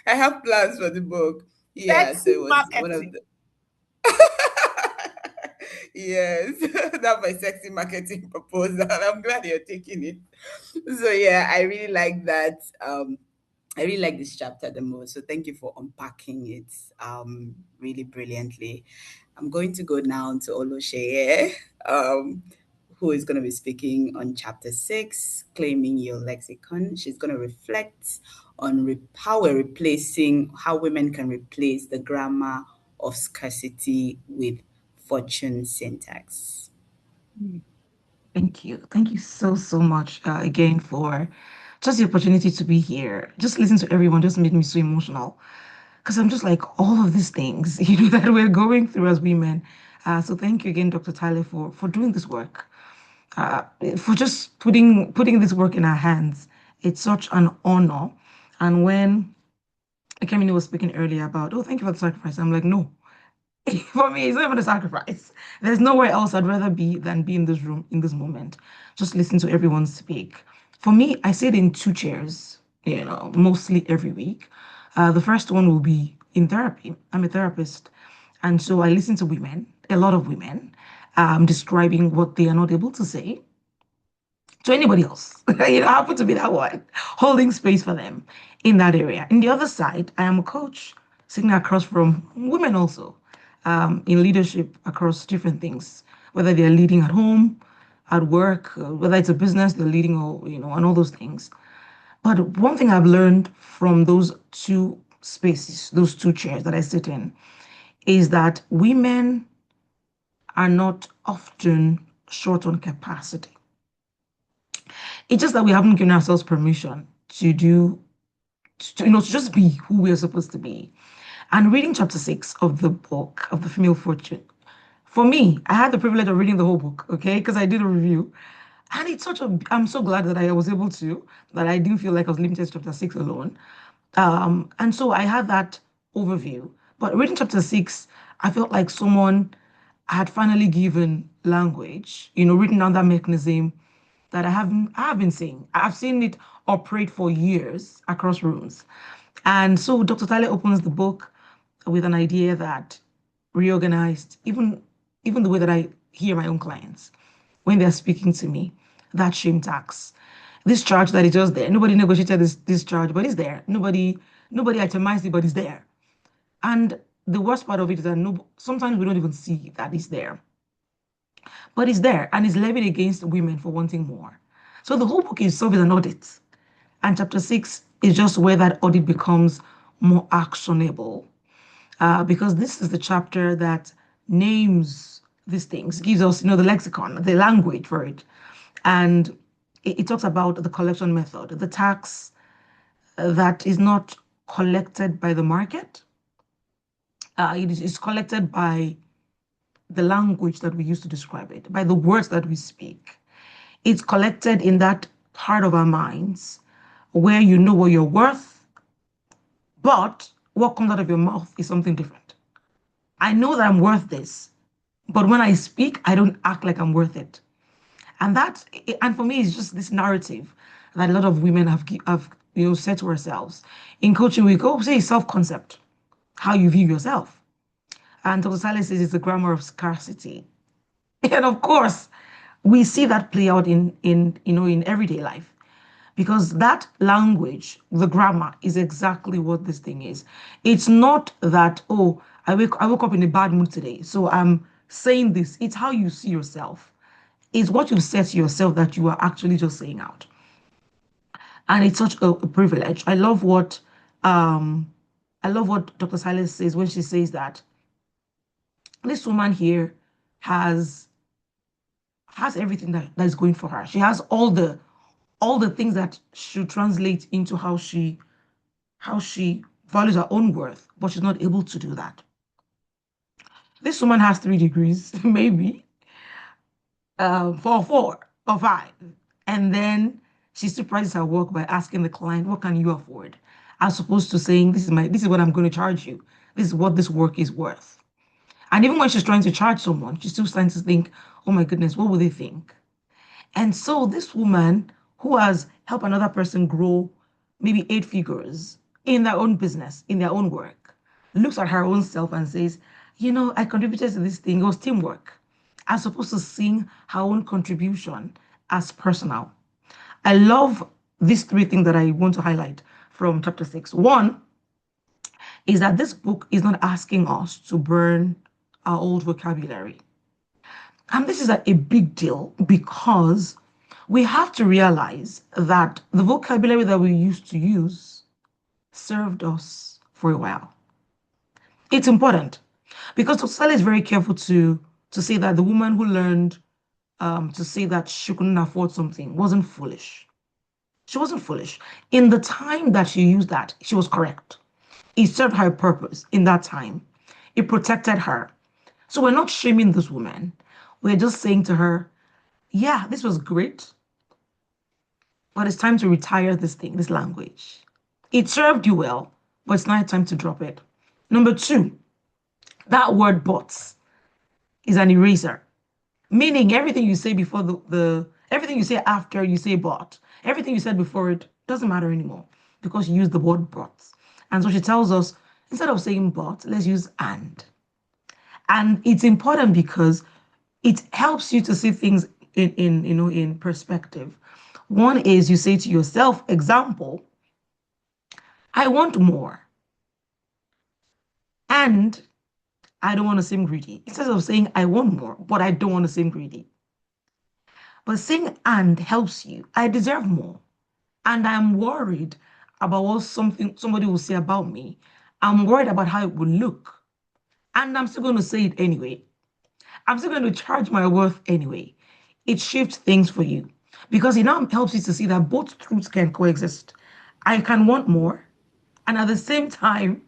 I have plans for the book. Yeah, so Sexy it was one of marketing. the yes, that's my sexy marketing proposal. I'm glad you're taking it. So yeah, I really like that. I really like this chapter the most. So thank you for unpacking it really brilliantly. I'm going to go now to Olosheye, who is going to be speaking on chapter 6, claiming your lexicon. She's going to reflect on how women can replace the grammar of scarcity with fortune syntax. Thank you. Thank you so, so much again for just the opportunity to be here. Just listen to everyone just made me so emotional because I'm just like all of these things, that we're going through as women. So thank you again, Dr. Tyler, for doing this work, uh, for just putting this work in our hands. It's such an honor. And when Kemini was speaking earlier about, oh, thank you for the sacrifice, I'm like, no, for me, it's not even a sacrifice. There's nowhere else I'd rather be than be in this room in this moment. Just listen to everyone speak. For me, I sit in two chairs, mostly every week. The first one will be in therapy. I'm a therapist. And so I listen to women, a lot of women, describing what they are not able to say, to anybody else. I happen to be that one holding space for them in that area. In the other side, I am a coach sitting across from women also in leadership across different things, whether they're leading at home, at work, whether it's a business they're leading or, and all those things. But one thing I've learned from those two spaces, those two chairs that I sit in, is that women are not often short on capacity. It's just that we haven't given ourselves permission to to just be who we're supposed to be. And reading chapter 6 of the book of the female fortune, for me, I had the privilege of reading the whole book, okay, because I did a review. And I'm so glad that I was able to, that I didn't feel like I was limited to chapter 6 alone. And so I had that overview. But reading chapter 6, I felt like someone had finally given language, written down that mechanism that I have been seeing. I've seen it operate for years across rooms. And so Dr. Tyler opens the book with an idea that reorganized, even the way that I hear my own clients when they're speaking to me, that shame tax. This charge that is just there. Nobody negotiated this charge, but it's there. Nobody itemized it, but it's there. And the worst part of it is that sometimes we don't even see that it's there. But it's there and it's levied against women for wanting more. So the whole book itself is an audit. And chapter 6 is just where that audit becomes more actionable. Because this is the chapter that names these things, gives us, the lexicon, the language for it. And it talks about the collection method, the tax that is not collected by the market. It is collected by the language that we use to describe it, by the words that we speak. It's collected in that part of our minds where you know what you're worth, but what comes out of your mouth is something different. I know that I'm worth this, but when I speak, I don't act like I'm worth it. And for me, it's just this narrative that a lot of women have said to ourselves. In coaching, we go say self-concept, how you view yourself. And Dr. Silas says it's the grammar of scarcity. And of course, we see that play out in everyday life. Because that language, the grammar, is exactly what this thing is. It's not that, oh, I woke up in a bad mood today, so I'm saying this. It's how you see yourself. It's what you've said to yourself that you are actually just saying out. And it's such a privilege. I love what Dr. Silas says when she says that this woman here has everything that is going for her. She has all the things that should translate into how she values her own worth, but she's not able to do that. This woman has 3 degrees, maybe, 4 or 5, and then she still prices her work by asking the client, "What can you afford?" As opposed to saying, "This is what I'm going to charge you. This is what this work is worth." And even when she's trying to charge someone, she's still starting to think, "Oh my goodness, what will they think?" And so this woman who has helped another person grow maybe 8 figures in their own business, in their own work, looks at her own self and says, I contributed to this thing. It was teamwork. As opposed to seeing her own contribution as personal. I love these 3 things that I want to highlight from chapter 6. One is that this book is not asking us to burn our old vocabulary. And this is a big deal because we have to realize that the vocabulary that we used to use served us for a while. It's important because Tosala is very careful to say that the woman who learned to say that she couldn't afford something wasn't foolish. She wasn't foolish. In the time that she used that, she was correct. It served her purpose in that time. It protected her. So we're not shaming this woman. We're just saying to her, yeah, this was great, but it's time to retire this thing, this language. It served you well, but it's now time to drop it. Number 2, that word "but" is an eraser, meaning everything you say before everything you say after you say "but," everything you said before it doesn't matter anymore because you use the word "but." And so she tells us, instead of saying "but," let's use "and." And it's important because it helps you to see things in perspective. One is you say to yourself, example, I want more, and I don't want to seem greedy. Instead of saying I want more, but I don't want to seem greedy. But saying and helps you. I deserve more. And I'm worried about what somebody will say about me. I'm worried about how it will look. And I'm still going to say it anyway. I'm still going to charge my worth anyway. It shifts things for you because it now helps you to see that both truths can coexist. I can want more, and at the same time,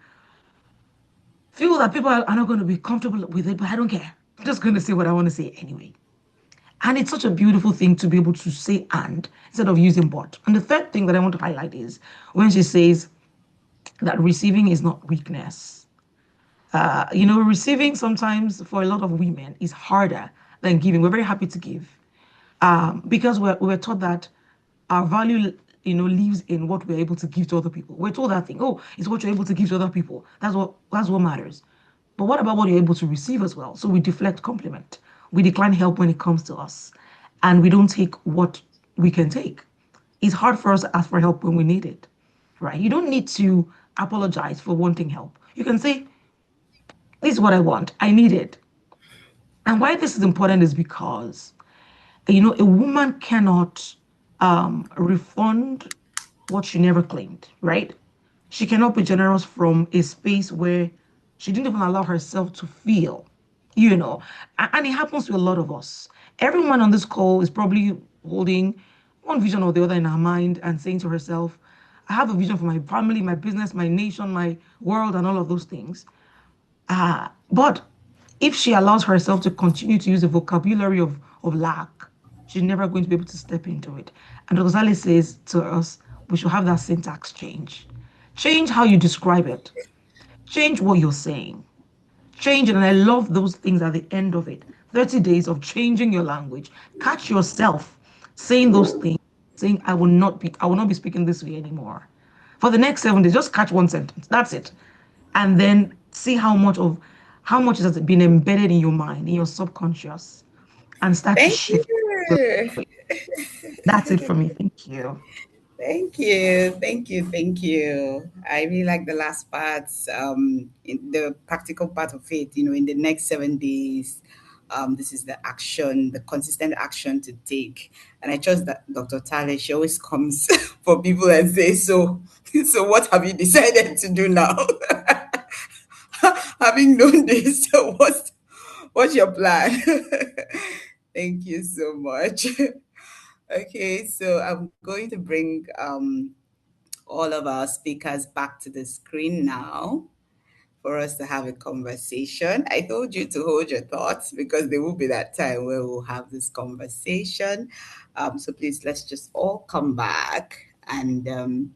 feel that people are not going to be comfortable with it, but I don't care. I'm just going to say what I want to say anyway. And it's such a beautiful thing to be able to say and instead of using but. And the third thing that I want to highlight is when she says that receiving is not weakness. Receiving sometimes for a lot of women is harder than giving. We're very happy to give because we're taught that our value, lives in what we're able to give to other people. We're told that thing. Oh, it's what you're able to give to other people. That's what matters. But what about what you're able to receive as well? So we deflect compliment. We decline help when it comes to us, and we don't take what we can take. It's hard for us to ask for help when we need it, right? You don't need to apologize for wanting help. You can say, this is what I want. I need it. And why this is important is because, a woman cannot refund what she never claimed, right? She cannot be generous from a space where she didn't even allow herself to feel, and it happens to a lot of us. Everyone on this call is probably holding one vision or the other in her mind and saying to herself, I have a vision for my family, my business, my nation, my world, and all of those things. But if she allows herself to continue to use the vocabulary of lack, she's never going to be able to step into it. And Rosale says to us, we should have that syntax change. Change how you describe it. Change what you're saying. Change it. And I love those things at the end of it. 30 days of changing your language. Catch yourself saying those things, saying, I will not be speaking this way anymore. For the next 7 days, just catch one sentence. That's it. And then see how much has been embedded in your mind, in your subconscious, and start to Thank shift. you. That's it for me. Thank you. Thank you, thank you, thank you. I really like the last part, in the practical part of it. In the next 7 days, this is the action, the consistent action to take. And I trust that Dr. Tale, she always comes for people and says, so what have you decided to do now? Having known this, so what's your plan? Thank you so much. Okay, so I'm going to bring all of our speakers back to the screen now for us to have a conversation. I told you to hold your thoughts because there will be that time where we'll have this conversation. So please, let's just all come back and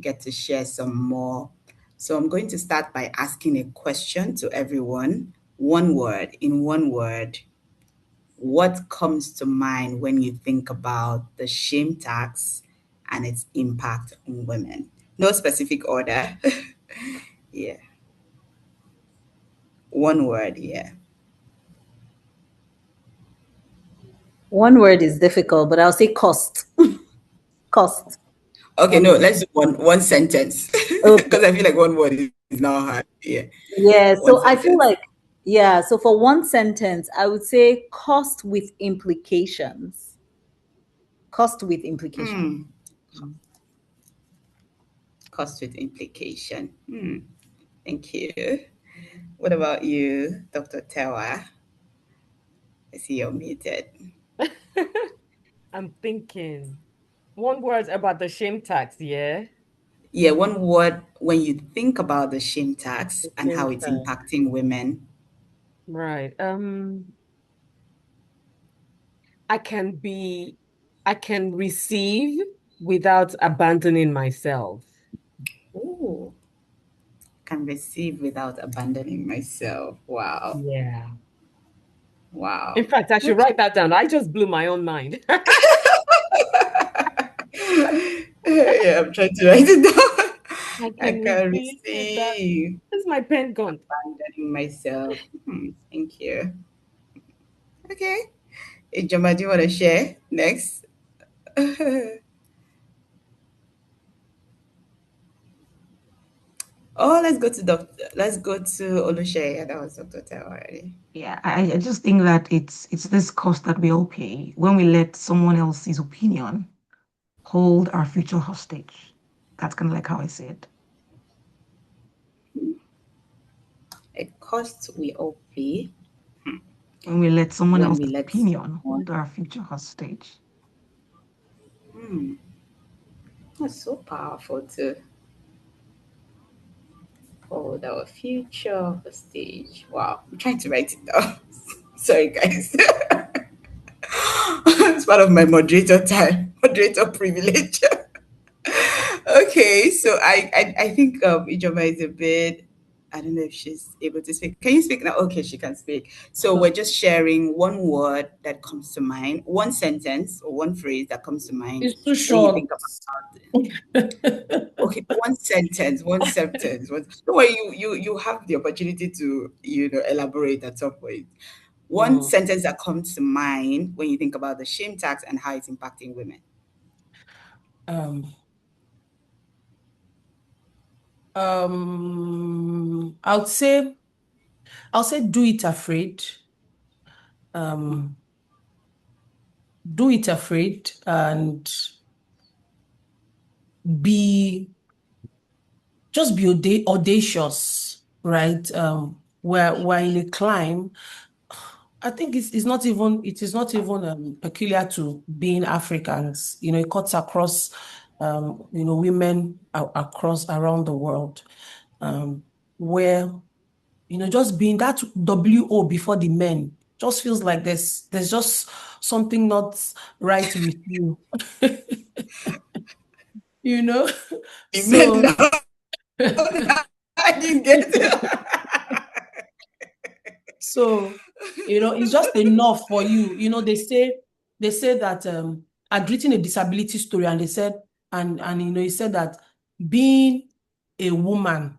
get to share some more. So I'm going to start by asking a question to everyone. In one word, what comes to mind when you think about the shame tax and its impact on women? No specific order. Yeah. One word, yeah. One word is difficult, but I'll say cost. Cost. Okay, no, let's do one sentence. Okay. Because I feel like one word is now hard. Yeah. Yeah. One So I feel sentence. like, yeah. So for one sentence, I would say cost with implications. Cost with implications. Cost with implication. Thank you. What about you, Dr. Tewa? I see you're muted. I'm thinking. One word about the shame tax, yeah? Yeah, one word when you think about the shame tax The and how shame it's tax. impacting women. Right. I can be, I can receive without abandoning myself. Ooh, can receive without abandoning myself. Wow. Yeah. In Wow. fact, I should write that down. I just blew my own mind. Yeah, I'm trying to write it down. I I can can receive without. receive Where's my pen gone? abandoning myself. Thank you. Okay. Ijoma, do you want to share next? Oh, let's go to Olushaya. That was Dr. Tao already. Yeah, I just think that it's this cost that we all pay when we let someone else's opinion hold our future hostage. That's kind of like how I see it. A cost we all pay When we let someone when we else's let opinion someone. hold our future hostage. Hmm, that's so powerful to hold our future stage. Wow, I'm trying to write it down. Sorry, guys. It's part of my moderator time, moderator privilege. Okay, so I think Ijoma is a bit. I don't know if she's able to speak. Can you speak now? Okay, she can speak. So we're just sharing one word that comes to mind, one sentence or one phrase that comes to mind It's too when you short. think about. Okay, one sentence, one sentence. Don't worry, you have the opportunity to elaborate at some point. One Mm. sentence that comes to mind when you think about the shame tax and how it's impacting women. Um, I'll say do it afraid. Um, do it afraid and be just be audacious, right? We're in a climb. I think it is not even peculiar to being Africans. It cuts across women across around the world, where just being that WO before the men just feels like there's just something not right with you. you know Amen. so I didn't get it. So, it's just enough for you. They say that I'd written a disability story, and they said, and he said that being a woman,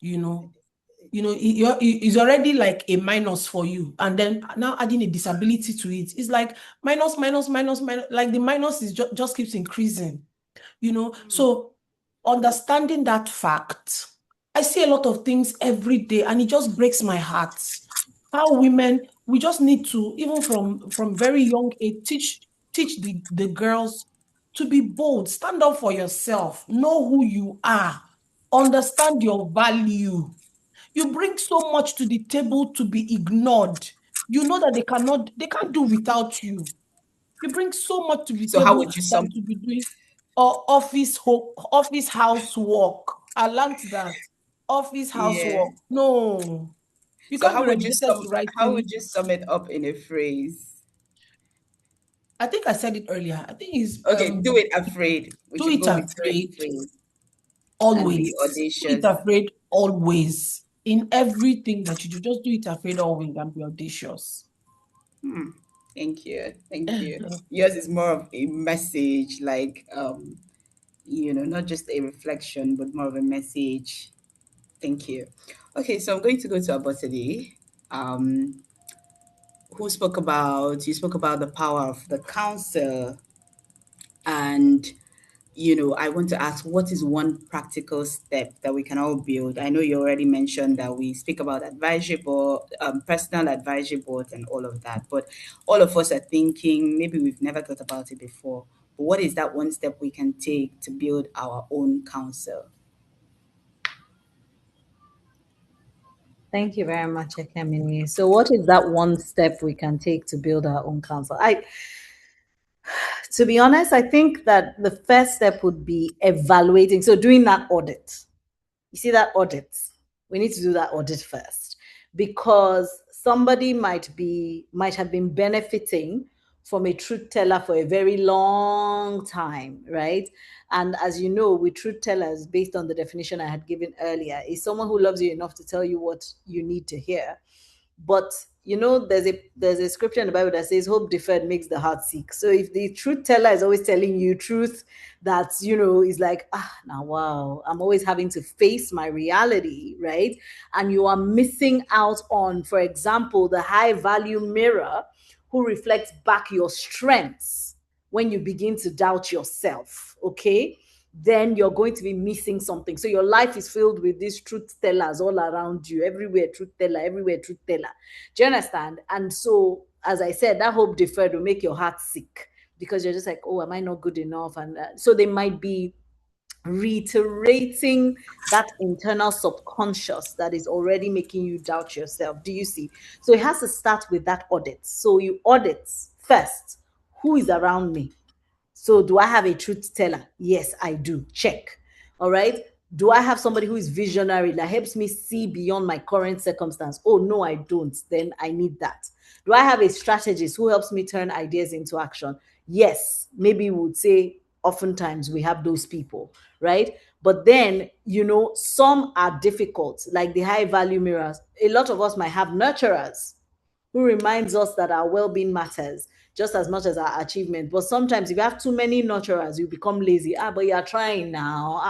it's already like a minus for you, and then now adding a disability to it, it's like minus, minus, minus, minus. Like the minus is just keeps increasing. So understanding that fact, I see a lot of things every day, and it just breaks my heart. How women, we just need to, even from very young age, teach the girls to be bold, stand up for yourself, know who you are, understand your value. You bring so much to the table to be ignored. You know that they can't do without you. You bring so much to the So how table would you sum? than to be doing or office housework. I learned that. Office Yeah. housework. No. You So can't be relegated to how would writing. you sum it up in a phrase? I think I said it earlier. I think it's Okay, do it afraid. We do should it go with afraid phrase and be always. Do it audacious. afraid always. In everything that you do, just do it afraid always and be audacious. Hmm. Thank you. Thank you. Yours is more of a message, like not just a reflection, but more of a message. Thank you. Okay, so I'm going to go to Abosede. Um, you spoke about the power of the council, and I want to ask, what is one practical step that we can all build? I know you already mentioned that we speak about advisory board, personal advisory boards, and all of that, but all of us are thinking maybe we've never thought about it before. But what is that one step we can take to build our own council? Thank you very much, Ekemini. So, what is that one step we can take to build our own council? To be honest, I think that the first step would be evaluating. So, doing that audit. You see that audit? We need to do that audit first, because somebody might have been benefiting from a truth teller for a very long time, right? And as you know, with truth tellers, based on the definition I had given earlier, is someone who loves you enough to tell you what you need to hear. But there's a scripture in the Bible that says hope deferred makes the heart sick. So if the truth teller is always telling you truth that is like, now wow, I'm always having to face my reality, right? And you are missing out on, for example, the high value mirror who reflects back your strengths when you begin to doubt yourself, okay, then you're going to be missing something. So your life is filled with these truth tellers all around you, everywhere truth teller, everywhere truth teller. Do you understand? And so, as I said, that hope deferred will make your heart sick, because you're just like, oh, am I not good enough? And so they might be reiterating that internal subconscious that is already making you doubt yourself. Do you see? So it has to start with that audit. So you audit first, who is around me? So do I have a truth teller? Yes, I do. Check. All right. Do I have somebody who is visionary that helps me see beyond my current circumstance? Oh, no, I don't. Then I need that. Do I have a strategist who helps me turn ideas into action? Yes, maybe we would say oftentimes we have those people, right? But then, some are difficult, like the high value mirrors. A lot of us might have nurturers who reminds us that our well-being matters just as much as our achievement. But sometimes if you have too many nurturers, you become lazy. But you are trying now.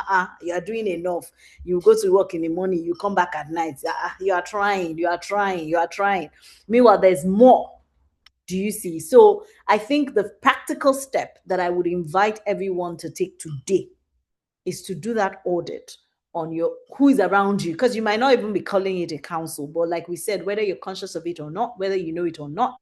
You are doing enough. You go to work in the morning, you come back at night. You are trying, you are trying, you are trying. Meanwhile, there's more. Do you see? So I think the practical step that I would invite everyone to take today is to do that audit on your who is around you, because you might not even be calling it a council, but like we said, whether you're conscious of it or not, whether you know it or not,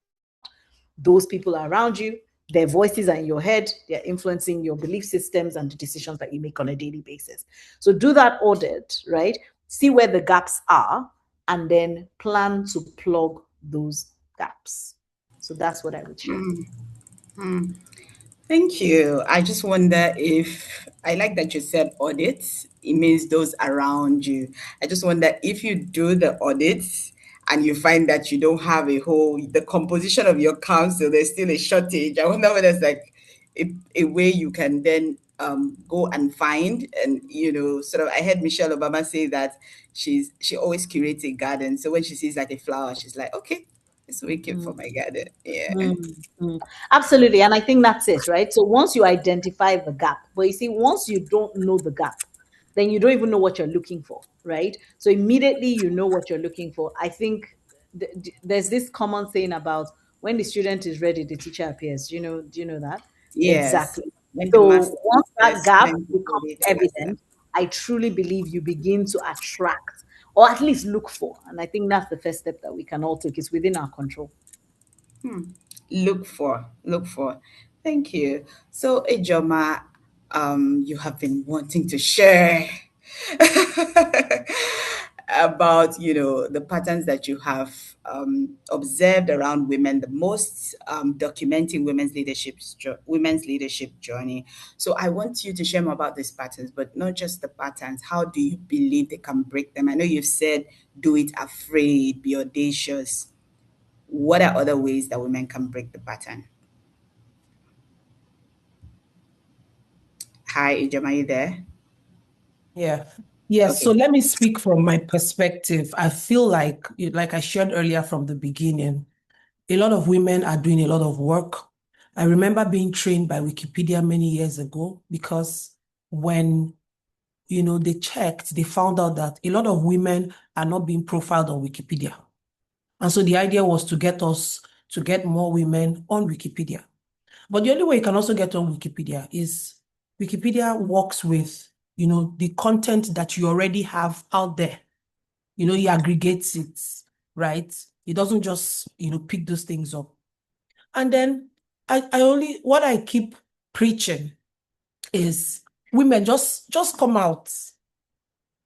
those people are around you, their voices are in your head, they're influencing your belief systems and the decisions that you make on a daily basis. So do that audit, right? See where the gaps are, and then plan to plug those gaps. So that's what I would share. Thank you. I just wonder if I like that you said audits. It means those around you. I just wonder if you do the audits and you find that you don't have the composition of your council, there's still a shortage. I wonder whether there's like a way you can then go and find, and sort of. I heard Michelle Obama say that she always curates a garden. So when she sees like a flower, she's like, okay, it's wicked for my garden. Yeah. Absolutely. And I think that's it, right? So once you identify the gap, but you see, once you don't know the gap, then you don't even know what you're looking for, right? So immediately you know what you're looking for. I think there's this common thing about when the student is ready, the teacher appears. Do you know that? Yes. Exactly. When the So master, once the that gap student is becomes ready, the master. evident, I truly believe you begin to attract, or at least look for. And I think that's the first step that we can all take. It's within our control. Look for. Thank you. So, Ejoma, you have been wanting to share about the patterns that you have observed around women, the most documenting women's leadership journey. So I want you to share more about these patterns, but not just the patterns. How do you believe they can break them? I know you've said do it afraid, be audacious. What are other ways that women can break the pattern? Hi, Ijam, are you there? Yeah. Yes. So Okay. let me speak from my perspective. I feel like I shared earlier from the beginning, a lot of women are doing a lot of work. I remember being trained by Wikipedia many years ago, because when they checked, they found out that a lot of women are not being profiled on Wikipedia. And so the idea was to get more women on Wikipedia. But the only way you can also get on Wikipedia is Wikipedia works with, the content that you already have out there. He aggregates it, right? It doesn't just, pick those things up. And then what I keep preaching is women just come out.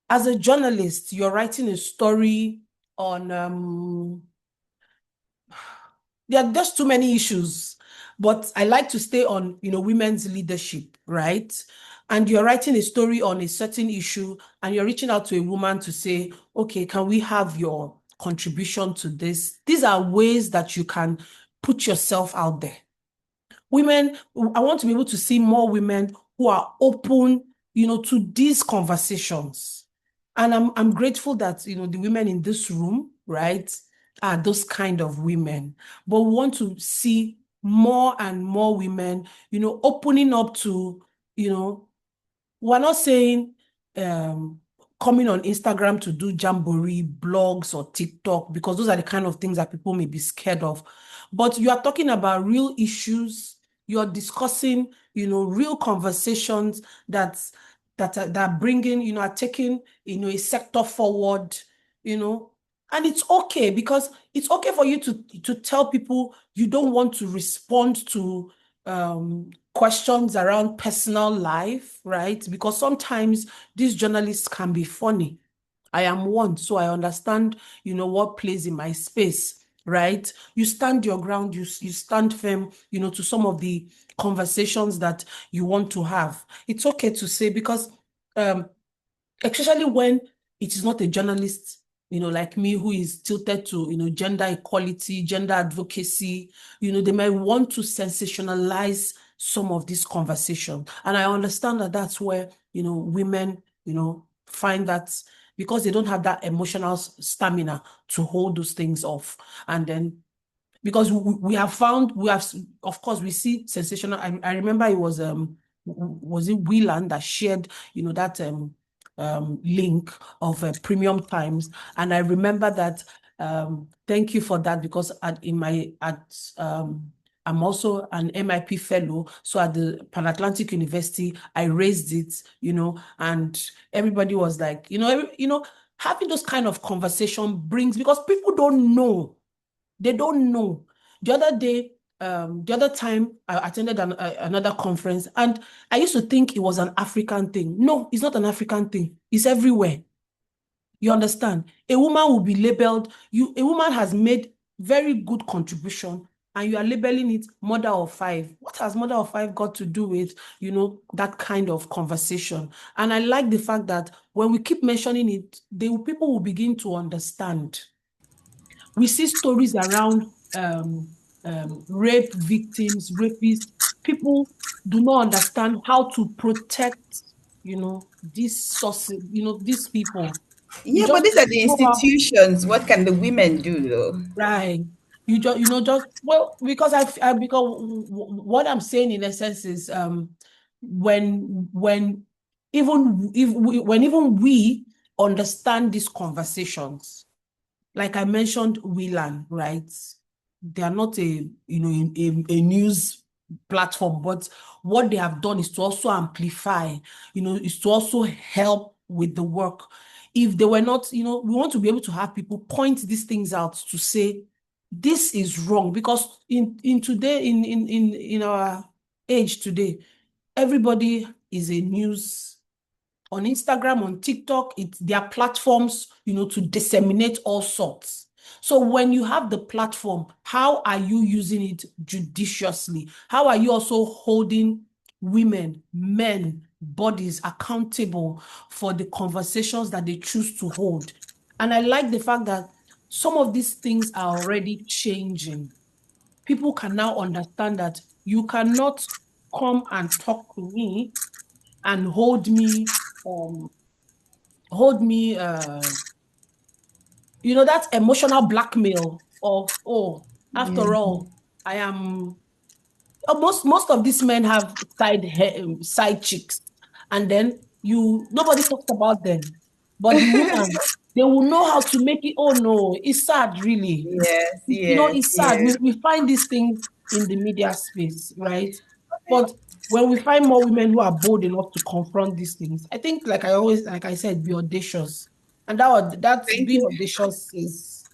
As a journalist, you're writing a story on there are just too many issues, but I like to stay on, women's leadership, right? And you're writing a story on a certain issue, and you're reaching out to a woman to say, okay, can we have your contribution to this? These are ways that you can put yourself out there. Women, I want to be able to see more women who are open, to these conversations. And I'm grateful that, the women in this room, right, are those kind of women. But we want to see more and more women, opening up to, we're not saying coming on Instagram to do jamboree, blogs, or TikTok, because those are the kind of things that people may be scared of. but you are talking about real issues. You're discussing, real conversations that are bringing, are taking, a sector forward, and it's okay, because it's okay for you to tell people you don't want to respond to questions around personal life, right? Because sometimes these journalists can be funny. I am one, so I understand, what plays in my space, right? You stand your ground, you stand firm, to some of the conversations that you want to have. It's okay to say, because especially when it is not a journalist, like me, who is tilted to, gender equality, gender advocacy, they might want to sensationalize some of this conversation. And I understand that that's where, women, find that, because they don't have that emotional stamina to hold those things off. And then, because we have, of course, we see sensational. I remember it was it Whelan that shared, that link of Premium Times, and I remember that. Thank you for that, because I'm also an MIP fellow, so at the Pan Atlantic University, I raised it, and everybody was like, having those kind of conversation brings, because people don't know. They don't know. The other time I attended another conference, and I used to think it was an African thing. No, it's not an African thing. It's everywhere. You understand? A woman will be labeled, a woman has made very good contribution, and you are labeling it mother of five. What has mother of five got to do with, that kind of conversation? And I like the fact that when we keep mentioning it, people will begin to understand. We see stories around rape victims, rapists. People do not understand how to protect, these sources, these people. You Yeah, but just these are the go out, institutions. What can the women do though? right? You just, well, because what I'm saying in essence is, when even we understand these conversations, like I mentioned, Whelan, right? They are not a news platform, but what they have done is to also amplify, is to also help with the work. If they were not, we want to be able to have people point these things out to say, this is wrong, because in our age today, everybody is a news on Instagram, on TikTok. It's their platforms, to disseminate all sorts. So when you have the platform, how are you using it judiciously? How are you also holding women, men, bodies accountable for the conversations that they choose to hold? And I like the fact that some of these things are already changing. People can now understand that you cannot come and talk to me and um hold me that emotional blackmail of, oh, Yeah. after all, I am most of these men have side chicks, and then nobody talks about them, but the woman, they will know how to make it. Oh no, it's sad, really. Yes, yes, It's sad. yes. We find these things in the media space, right? But when we find more women who are bold enough to confront these things, I think, like I said, be audacious. And that's Thank being you. audacious is,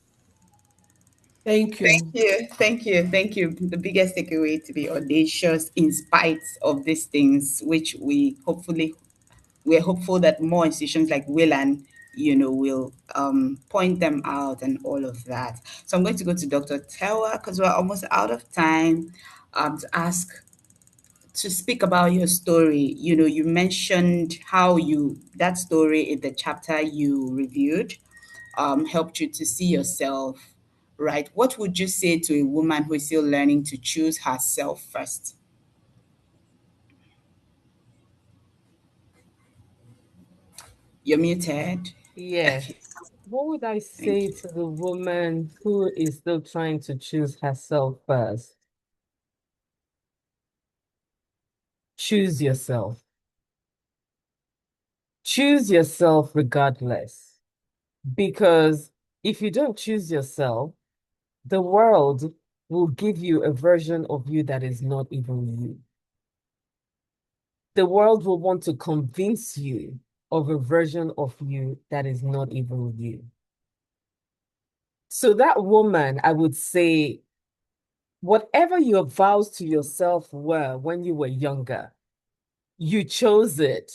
thank Thank you. you. Thank you. Thank you. The biggest takeaway, to be audacious in spite of these things, which we're hopeful that more institutions like Willan, will point them out and all of that. So I'm going to go to Dr. Tewa, because we're almost out of time, to speak about your story. You mentioned how that story in the chapter you reviewed helped you to see yourself, right? What would you say to a woman who is still learning to choose herself first? You're muted. Yes. Okay, What would I thank say you. to the woman who is still trying to choose herself first? Choose yourself. Choose yourself regardless. Because if you don't choose yourself, the world will give you a version of you that is not even you. The world will want to convince you of a version of you that is not even you. So that woman, I would say, whatever your vows to yourself were when you were younger, you chose it,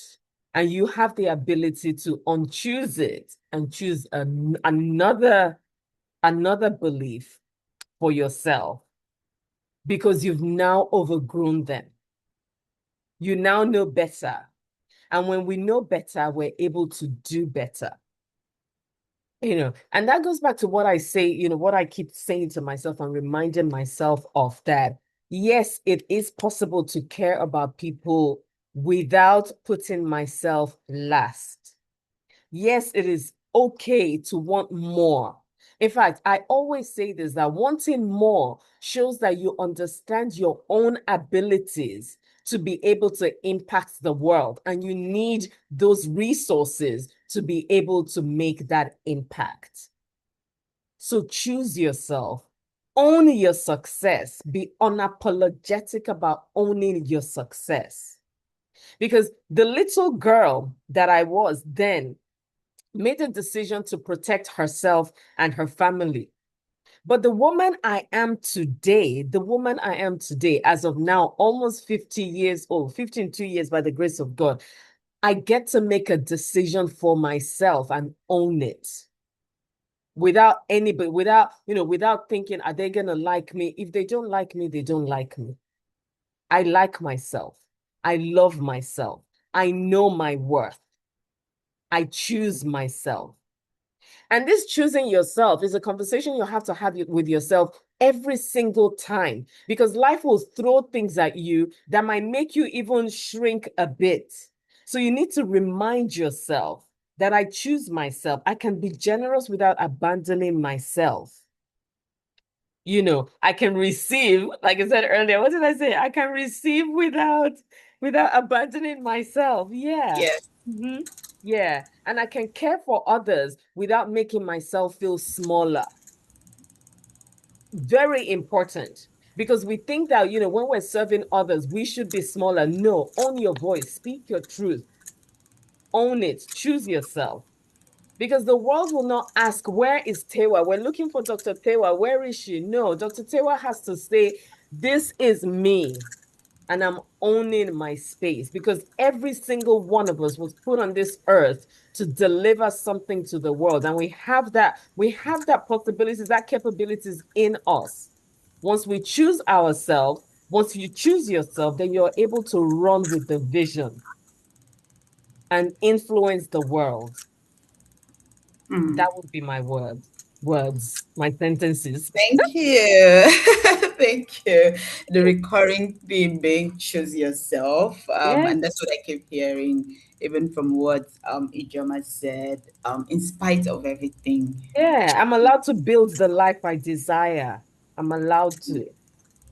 and you have the ability to unchoose it and choose another belief for yourself, because you've now overgrown them. You now know better. And when we know better, we're able to do better. And that goes back to what I say, what I keep saying to myself and reminding myself of, that yes, it is possible to care about people without putting myself last. Yes, it is okay to want more. In fact, I always say this, that wanting more shows that you understand your own abilities to be able to impact the world, and you need those resources to be able to make that impact. So choose yourself, own your success, be unapologetic about owning your success. Because the little girl that I was then made a decision to protect herself and her family. But the woman I am today, as of now, almost 50 years old, 52 years by the grace of God, I get to make a decision for myself and own it without anybody, without thinking, are they going to like me? If they don't like me, they don't like me. I like myself. I love myself. I know my worth. I choose myself. And this choosing yourself is a conversation you have to have with yourself every single time, because life will throw things at you that might make you even shrink a bit. So you need to remind yourself that I choose myself. I can be generous without abandoning myself. I can receive, like I said earlier, what did I say? I can receive without abandoning myself. Yeah. Yes. Mm-hmm. Yeah. And I can care for others without making myself feel smaller. Very important. Because we think that, when we're serving others, we should be smaller. No, own your voice, speak your truth, own it, choose yourself. Because the world will not ask, where is Tewa? We're looking for Dr. Tewa. Where is she? No, Dr. Tewa has to say, this is me, and I'm owning my space, because every single one of us was put on this earth to deliver something to the world. And we have that possibilities, that capabilities in us. Once we choose ourselves, once you choose yourself, then you're able to run with the vision and influence the world. That would be my words, my sentences. Thank you. Thank you. The recurring theme being choose yourself. Yes. And that's what I keep hearing, even from what Ijoma said, in spite of everything. Yeah, I'm allowed to build the life I desire. I'm allowed to.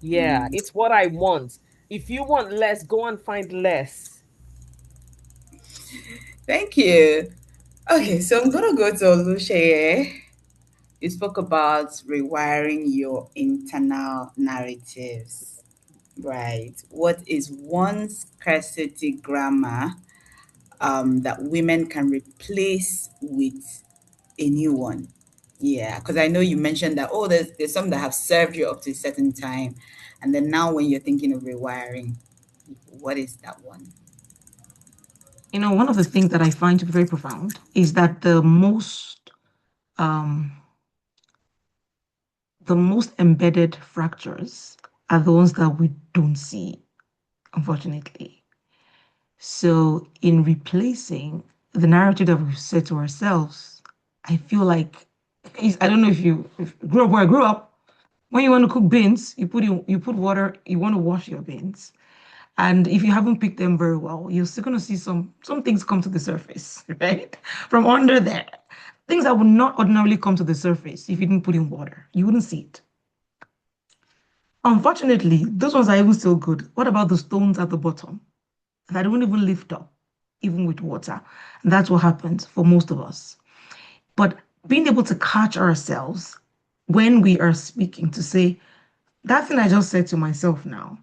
Yeah, it's what I want. If you want less, go and find less. Thank you. Okay, so I'm gonna go to Olusheye. You spoke about rewiring your internal narratives, right? What is one scarcity grammar that women can replace with a new one? Yeah, because I know you mentioned that, oh, there's some that have served you up to a certain time, and then now when you're thinking of rewiring, what is that one? One of the things that I find to be very profound is that um, the most embedded fractures are the ones that we don't see, unfortunately. So, in replacing the narrative that we've said to ourselves, I feel like I don't know if you grew up where I grew up. When you want to cook beans, you put water. You want to wash your beans, and if you haven't picked them very well, you're still going to see some things come to the surface, right? From under there, things that would not ordinarily come to the surface if you didn't put in water. You wouldn't see it. Unfortunately, those ones are even still good. What about the stones at the bottom that don't even lift up, even with water? And that's what happens for most of us. But being able to catch ourselves when we are speaking to say, That thing I just said to myself now,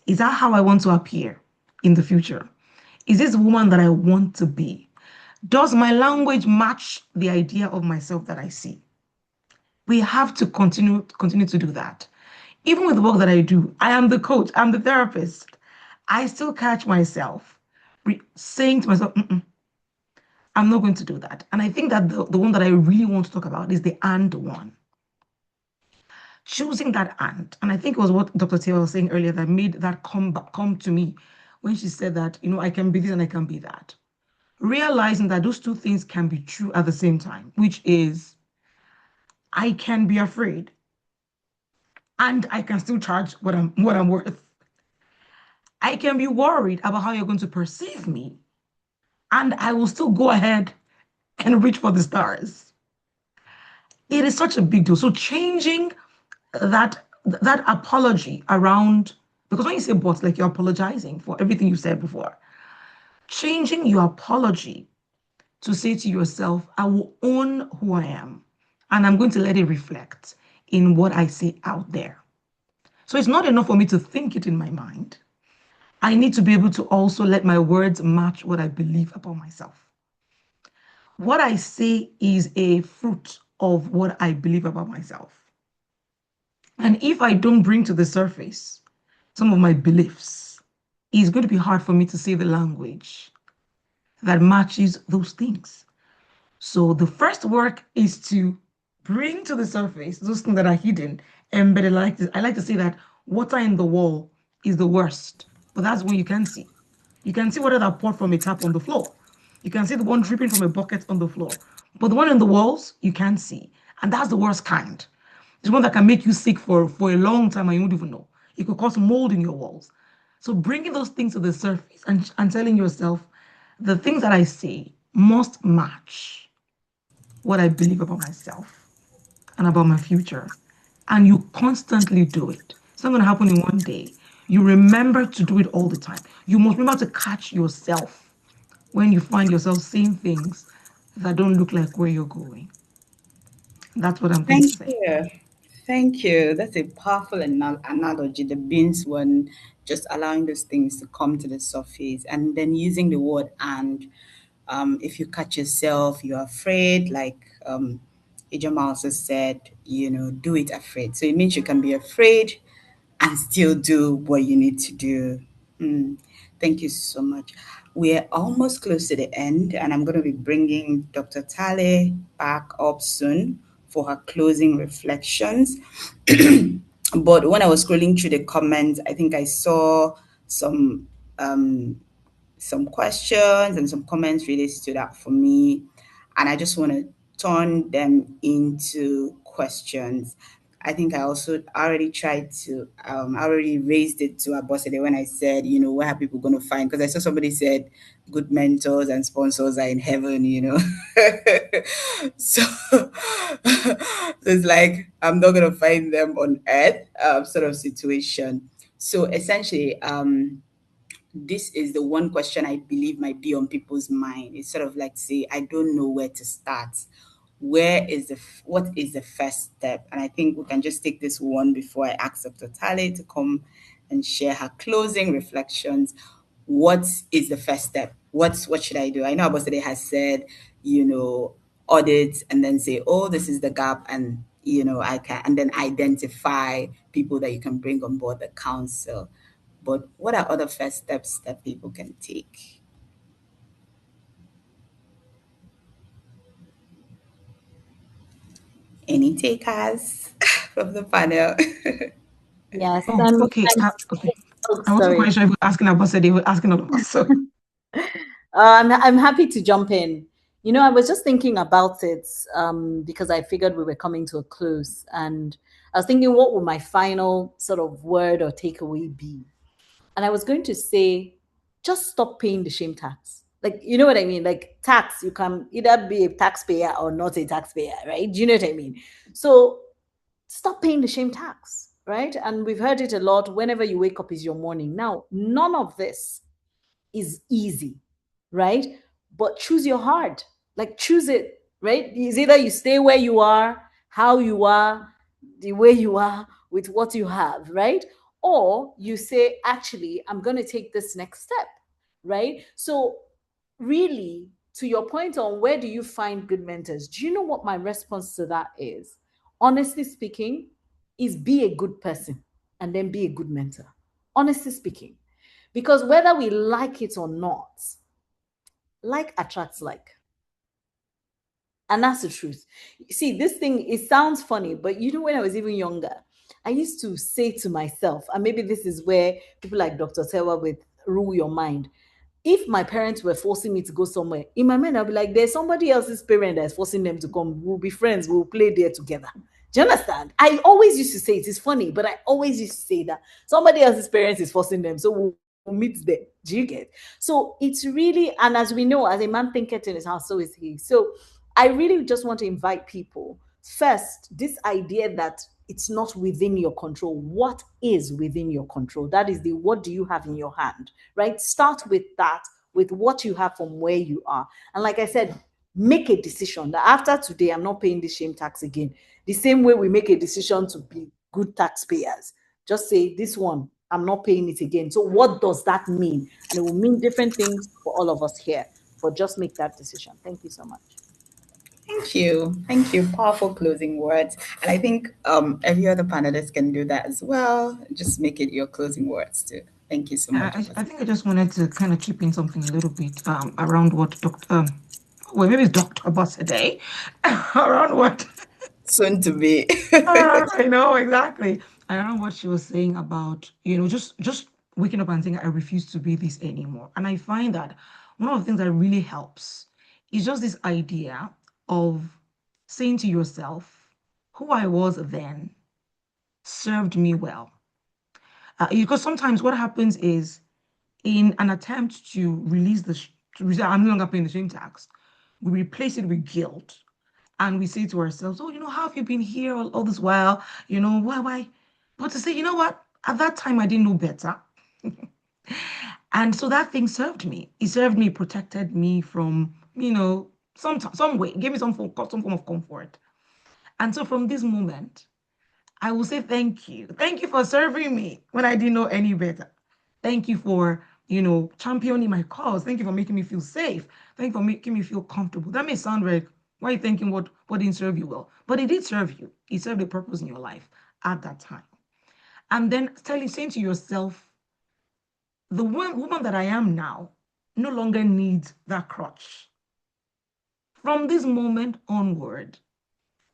is that how I want to appear in the future? Is this the woman that I want to be? Does my language match the idea of myself that I see? We have to continue to do that. Even with the work that I do, I am the coach, I'm the therapist. I still catch myself saying to myself, I'm not going to do that. And I think that the one that I really want to talk about is the and one. Choosing that and I think it was what Dr. Taylor was saying earlier that made that come to me when she said that, I can be this and I can be that. Realizing that those two things can be true at the same time, which is I can be afraid and I can still charge what I'm worth. I can be worried about how you're going to perceive me, and I will still go ahead and reach for the stars. It is such a big deal. So changing that apology around, because when you say but, like you're apologizing for everything you said before, changing your apology to say to yourself, I will own who I am, and I'm going to let it reflect in what I say out there. So it's not enough for me to think it in my mind. I need to be able to also let my words match what I believe about myself. What I say is a fruit of what I believe about myself. And if I don't bring to the surface some of my beliefs, it's going to be hard for me to say the language that matches those things. So the first work is to bring to the surface those things that are hidden, embedded. I like to say that water in the wall is the worst, but that's when you can see. You can see water that poured from a tap on the floor. You can see the one dripping from a bucket on the floor. But the one in the walls, you can't see. And that's the worst kind. It's one that can make you sick for a long time and you won't even know. It could cause mold in your walls. So bringing those things to the surface and telling yourself, the things that I say must match what I believe about myself and about my future. And you constantly do it. It's not going to happen in one day. You remember to do it all the time. You must remember to catch yourself when you find yourself saying things that don't look like where you're going. That's what I'm going to Thank say. you. Thank you. That's a powerful analogy. The beans one, just allowing those things to come to the surface and then using the word and. If you catch yourself, you're afraid, like Ijoma also said, do it afraid. So it means you can be afraid and still do what you need to do. Mm. Thank you so much. We're almost close to the end, and I'm going to be bringing Dr. Tale back up soon for her closing reflections. But when I was scrolling through the comments, I think I saw some um, some questions and some comments really stood out for me. And I just want to turn them into questions. I think I also already tried to, I already raised it to Abosede when I said, where are people going to find? Because I saw somebody said good mentors and sponsors are in heaven. So, so it's like, I'm not going to find them on earth, sort of situation. So essentially, this is the one question I believe might be on people's mind. It's sort of like say, I don't know where to start. What is the first step? And I think we can just take this one before I ask Dr. Tale to come and share her closing reflections. What is the first step? What should I do? I know Abosede has said, audit and then say, oh, this is the gap, and I can, and then identify people that you can bring on board the council. But what are other first steps that people can take? Any takers from the panel? Yes, Oh, okay. Okay. oh, I wasn't sorry. quite sure if you were asking Abosede, you were asking all of us. So I'm happy to jump in. I was just thinking about it because I figured we were coming to a close, and I was thinking, what would my final sort of word or takeaway be? And I was going to say, just stop paying the shame tax. Like, you know what I mean? Like tax, you can either be a taxpayer or not a taxpayer, right? Do you know what I mean? So stop paying the shame tax, right? And we've heard it a lot. Whenever you wake up is your morning. Now, none of this is easy, right? But choose your heart. Like choose it, right? It's either you stay where you are, how you are, the way you are, with what you have, right? Or you say, actually, I'm going to take this next step, right? So, really, to your point on where do you find good mentors, do you know what my response to that is? Honestly speaking, is be a good person and then be a good mentor. Honestly speaking. Because whether we like it or not, like attracts like. And that's the truth. See, this thing, it sounds funny, but when I was even younger, I used to say to myself, and maybe this is where people like Dr. Tewa with rule your mind. If my parents were forcing me to go somewhere, in my mind, I'll be like, there's somebody else's parent that's forcing them to come. We'll be friends. We'll play there together. Do you understand? I always used to say, it is funny, but I always used to say that somebody else's parents is forcing them. So we'll meet there. Do you get? So it's really, and as we know, as a man thinketh in his heart, so is he. So I really just want to invite people. First, this idea that it's not within your control. What is within your control? That is the what do you have in your hand, right? Start with that, with what you have from where you are. And like I said, make a decision that after today, I'm not paying this shame tax again. The same way we make a decision to be good taxpayers. Just say, this one, I'm not paying it again. So what does that mean? And it will mean different things for all of us here. But just make that decision. Thank you so much. Thank you. Thank you. Powerful closing words. And I think every other panelist can do that as well. Just make it your closing words too. Thank you so much. I think I just wanted to kind of chip in something a little bit around what well, maybe it's Dr. Abasade, around what Soon to be. I know exactly. Around what she was saying about, just waking up and saying, I refuse to be this anymore. And I find that one of the things that really helps is just this idea of saying to yourself, who I was then served me well. Because sometimes what happens is, in an attempt to release I'm no longer paying the shame tax, we replace it with guilt. And we say to ourselves, oh, how have you been here all this while? Why? But to say, you know what? At that time, I didn't know better. And so that thing served me. It served me, protected me from, some way, it gave me some form of comfort. And so from this moment, I will say thank you. Thank you for serving me when I didn't know any better. Thank you for, championing my cause. Thank you for making me feel safe. Thank you for making me feel comfortable. That may sound like, why are you thinking what didn't serve you well? But it did serve you. It served a purpose in your life at that time. And then saying to yourself, the woman that I am now no longer needs that crutch. From this moment onward,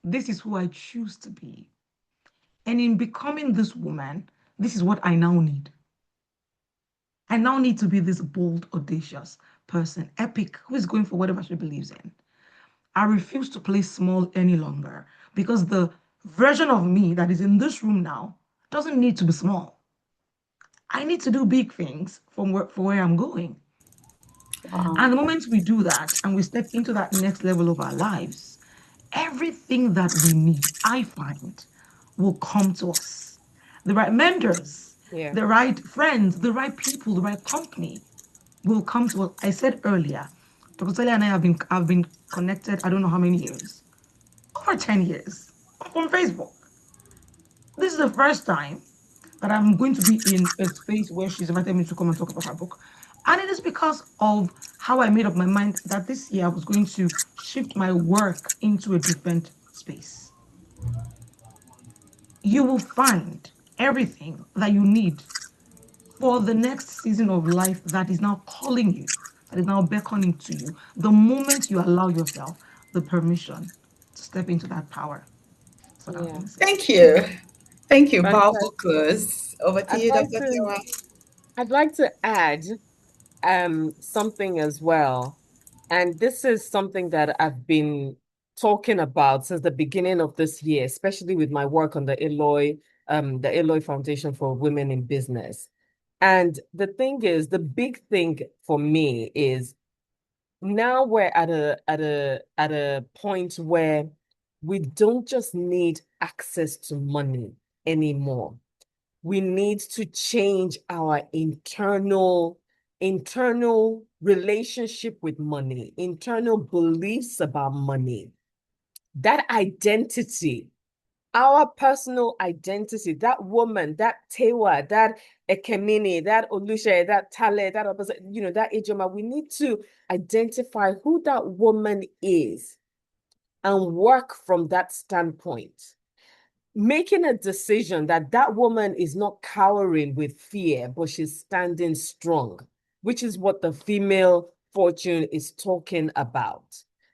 this is who I choose to be. And in becoming this woman, this is what I now need. I now need to be this bold, audacious person, epic, who is going for whatever she believes in. I refuse to play small any longer because the version of me that is in this room now doesn't need to be small. I need to do big things for where I'm going. And the moment we do that and we step into that next level of our lives, everything that we need, I find, will come to us. The right mentors, Yeah. the right friends, the right people, the right company will come to us. I said earlier, Dr. Sally and I have been connected, I don't know how many years, over 10 years from Facebook. This is the first time that I'm going to be in a space where she's invited me to come and talk about her book. And it is because of how I made up my mind that this year I was going to shift my work into a different space. You will find everything that you need for the next season of life that is now calling you, that is now beckoning to you, the moment you allow yourself the permission to step into that power. That's what I was Yeah. going to say. Thank you. Thank you. Powerful Fantastic. close. Over to I'd you, like Dr. to Tewa. I'd like to add something as well. And this is something that I've been talking about since the beginning of this year, especially with my work on the Eloy Foundation for Women in Business. And the thing is, the big thing for me is now we're at a point where we don't just need access to money anymore. We need to change our internal relationship with money, internal beliefs about money. That identity our personal identity, that woman, that Tewa, that Ekemini, that Olusha, that Tale, that that Ijoma, we need to identify who that woman is and work from that standpoint. Making a decision that that woman is not cowering with fear, but she's standing strong, which is what the female fortune is talking about.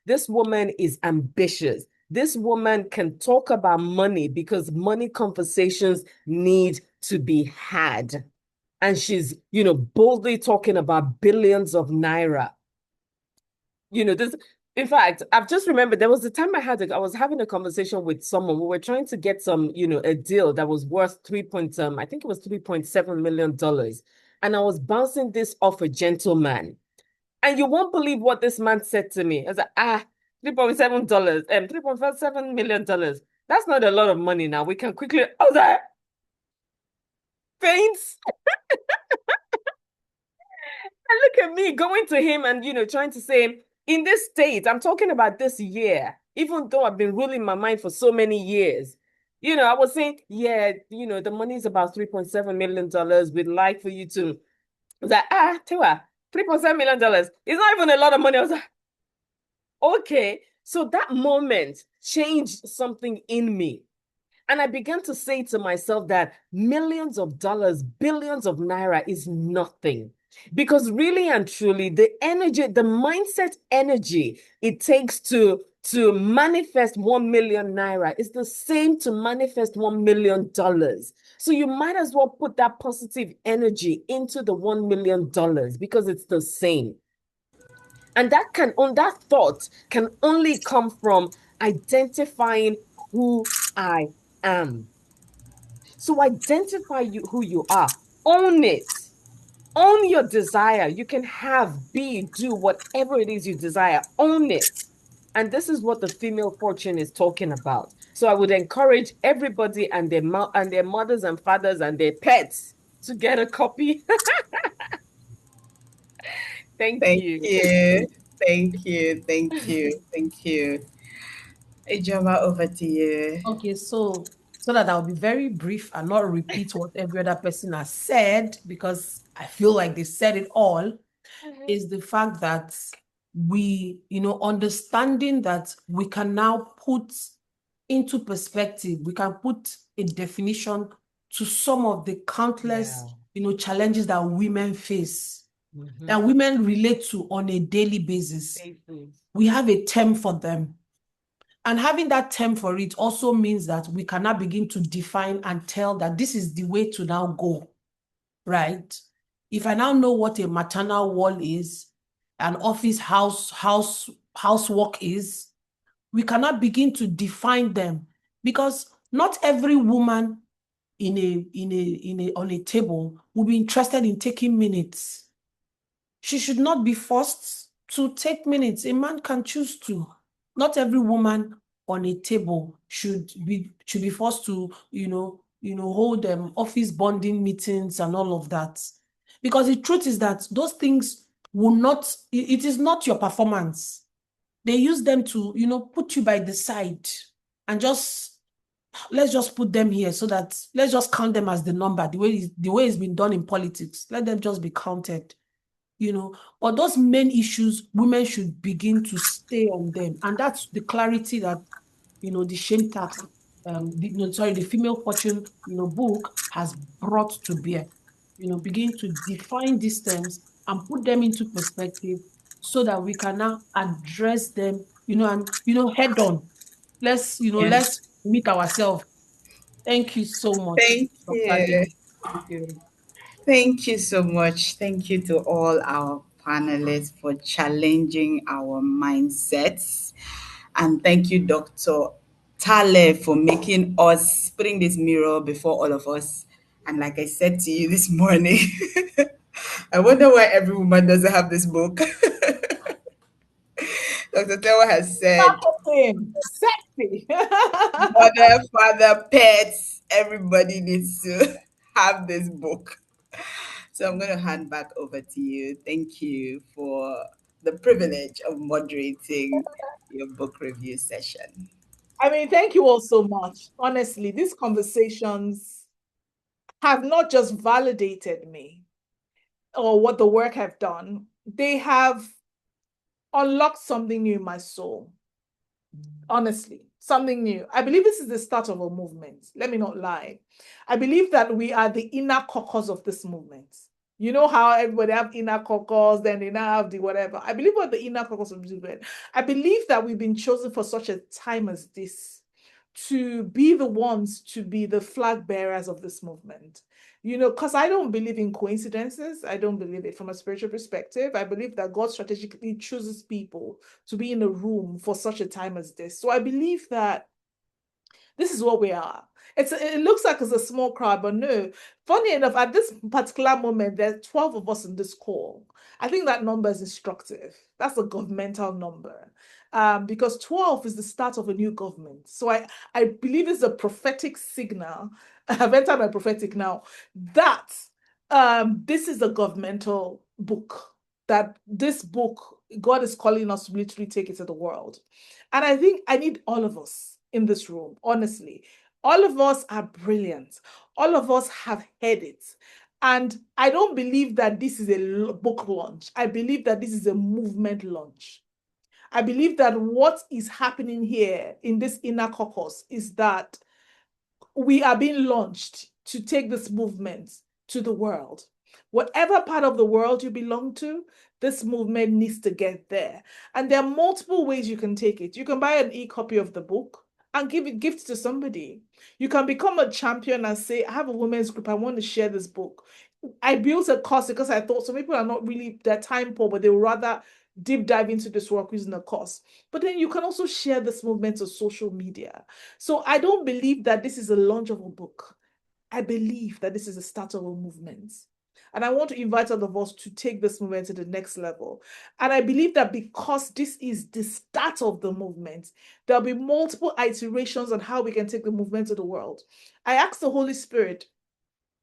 This woman is ambitious. This woman can talk about money because money conversations need to be had. And she's, boldly talking about billions of naira. This, in fact, I've just remembered there was a time I was having a conversation with someone. We were trying to get some, a deal that was worth I think it was $3.7 million. And I was bouncing this off a gentleman. And you won't believe what this man said to me. I was like, $3.7, $3.7 million. That's not a lot of money now. We can quickly, I was like, faints. And look at me going to him and, trying to say, in this state, I'm talking about this year, even though I've been ruling my mind for so many years. I was saying, yeah, the money is about $3.7 million. We'd like for you to. I was like, Tiwa, $3.7 million. It's not even a lot of money. I was like, okay. So that moment changed something in me. And I began to say to myself that millions of dollars, billions of naira is nothing. Because really and truly, the energy, the mindset energy it takes to manifest 1 million naira is the same to manifest $1 million. So you might as well put that positive energy into the $1 million because it's the same. And that thought can only come from identifying who I am. So identify who you are. Own it. Own your desire. You can have, be, do whatever it is you desire. Own it. And this is what the female fortune is talking about. So I would encourage everybody and their mothers and fathers and their pets to get a copy. Thank Thank you. you. Thank you. Thank you. Thank you. Ijoma, over to you. Okay, so that I'll be very brief and not repeat what every other person has said, because I feel like they said it all, is the fact that we, understanding that we can now put into perspective, we can put a definition to some of the countless, challenges that women face, that women relate to on a daily basis. We have a term for them. And having that term for it also means that we can now begin to define and tell that this is the way to now go, right? If I now know what a maternal wall is, an office housework is, we cannot begin to define them, because not every woman on a table will be interested in taking minutes. She should not be forced to take minutes. A man can choose to. Not every woman on a table should be forced to, hold office bonding meetings and all of that. Because the truth is that those things will not, it is not your performance. They use them to, put you by the side and let's just put them here so that let's just count them as the number, the way it's been done in politics. Let them just be counted. But those main issues, women should begin to stay on them. And that's the clarity that, the shame tax, the female fortune, book has brought to bear. Begin to define these terms and put them into perspective so that we can now address them, and, head on. Let's meet ourselves. Thank you so much, Thank Dr. you. Lee. Thank you. Thank you so much. Thank you to all our panelists for challenging our mindsets. And thank you, Dr. Tale, for putting this mirror before all of us. And like I said to you this morning, I wonder why every woman doesn't have this book. Dr. Tewa has said, Sexy. mother, father, pets, everybody needs to have this book. So I'm going to hand back over to you. Thank you for the privilege of moderating your book review session. I mean, thank you all so much. Honestly, these conversations have not just validated me or what the work I've done, they have unlocked something new in my soul. Honestly, something new. I believe this is the start of a movement. Let me not lie. I believe that we are the inner caucus of this movement. You know how everybody have inner caucus, then they now have the whatever. I believe we're the inner caucus of this movement. I believe that we've been chosen for such a time as this to be the ones to be the flag bearers of this movement. You know, because I don't believe in coincidences. I don't believe it from a spiritual perspective. I believe that God strategically chooses people to be in a room for such a time as this. So I believe that this is what we are. It looks like it's a small crowd, but no. Funny enough, at this particular moment, there's 12 of us in this call. I think that number is instructive. That's a governmental number. Because 12 is the start of a new government. So I believe it's a prophetic signal. I've entered my prophetic now, that this is a governmental book. That this book, God is calling us to literally take it to the world. And I think I need all of us in this room, honestly. All of us are brilliant. All of us have heard it. And I don't believe that this is a book launch. I believe that this is a movement launch. I believe that what is happening here in this inner caucus is that we are being launched to take this movement to the world. Whatever part of the world you belong to, this movement needs to get there. And there are multiple ways you can take it. You can buy an e-copy of the book and give it gift to somebody. You can become a champion and say, I have a women's group, I want to share this book. I built a course because I thought some people are not really, they're time poor, but they would rather deep dive into this work using a course. But then you can also share this movement on social media. So I don't believe that this is a launch of a book. I believe that this is the start of a movement. And I want to invite all of us to take this movement to the next level. And I believe that because this is the start of the movement, there'll be multiple iterations on how we can take the movement to the world. I asked the Holy Spirit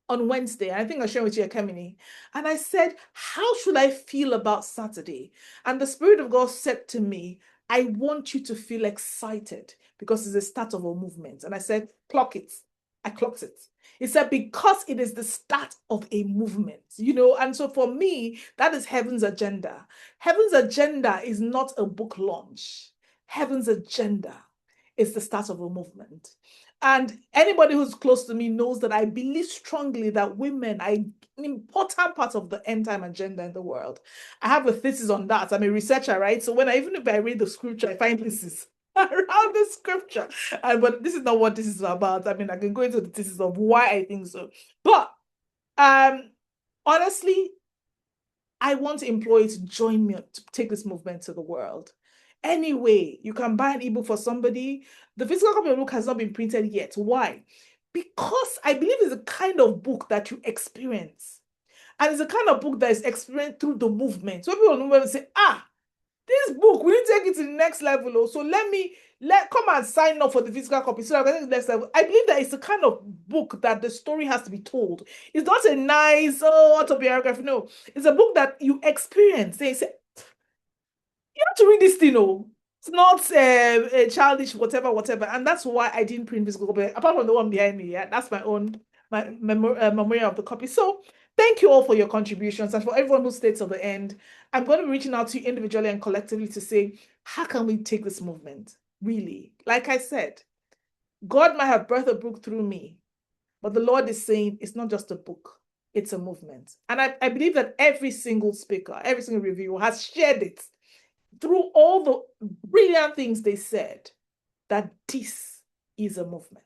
on Wednesday, I think I shared with you, Kemini, and I said, how should I feel about Saturday? And the Spirit of God said to me, I want you to feel excited because it's the start of a movement. And I said, clock it. I clocked it. He said, because it is the start of a movement, you know, and so for me, that is heaven's agenda. Heaven's agenda is not a book launch. Heaven's agenda is the start of a movement. And anybody who's close to me knows that I believe strongly that women are an important part of the end time agenda in the world. I have a thesis on that. I'm a researcher, right? So even if I read the scripture, I find thesis around the scripture. But this is not what this is about. I mean, I can go into the thesis of why I think so. But honestly, I want to implore you to join me to take this movement to the world. Anyway, you can buy an ebook for somebody. The physical copy of the book has not been printed yet. Why? Because I believe it's a kind of book that you experience. And it's a kind of book that is experienced through the movement. So people will say, this book, we need to take it to the next level. So come and sign up for the physical copy so I can take the next level. I believe that it's a kind of book that the story has to be told. It's not a nice autobiography. No, it's a book that you experience. They say, you have to read this thing. It's not a childish, whatever. And that's why I didn't print physical copy. Apart from the one behind me, yeah, that's my own memory of the copy. So thank you all for your contributions and for everyone who stayed till the end. I'm going to be reaching out to you individually and collectively to say, how can we take this movement? Really, like I said, God might have birthed a book through me, but the Lord is saying it's not just a book, it's a movement. And I believe that every single speaker, every single reviewer has shared it through all the brilliant things they said, that this is a movement.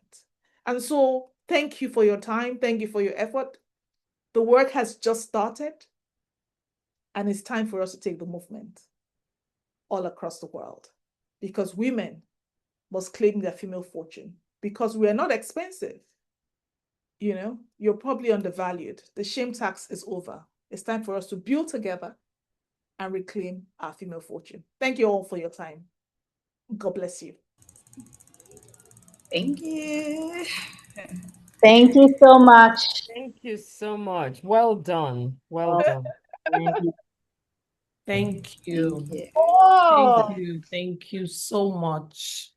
And so thank you for your time. Thank you for your effort. The work has just started, and it's time for us to take the movement all across the world, because women must claim their female fortune, because we are not expensive. You know, you're probably undervalued. The shame tax is over. It's time for us to build together and reclaim our female fortune. Thank you all for your time. God bless you. Thank you. Thank you so much. Thank you so much. Well done. Well done. Thank you. Thank you. Thank you. Oh. Thank you so much.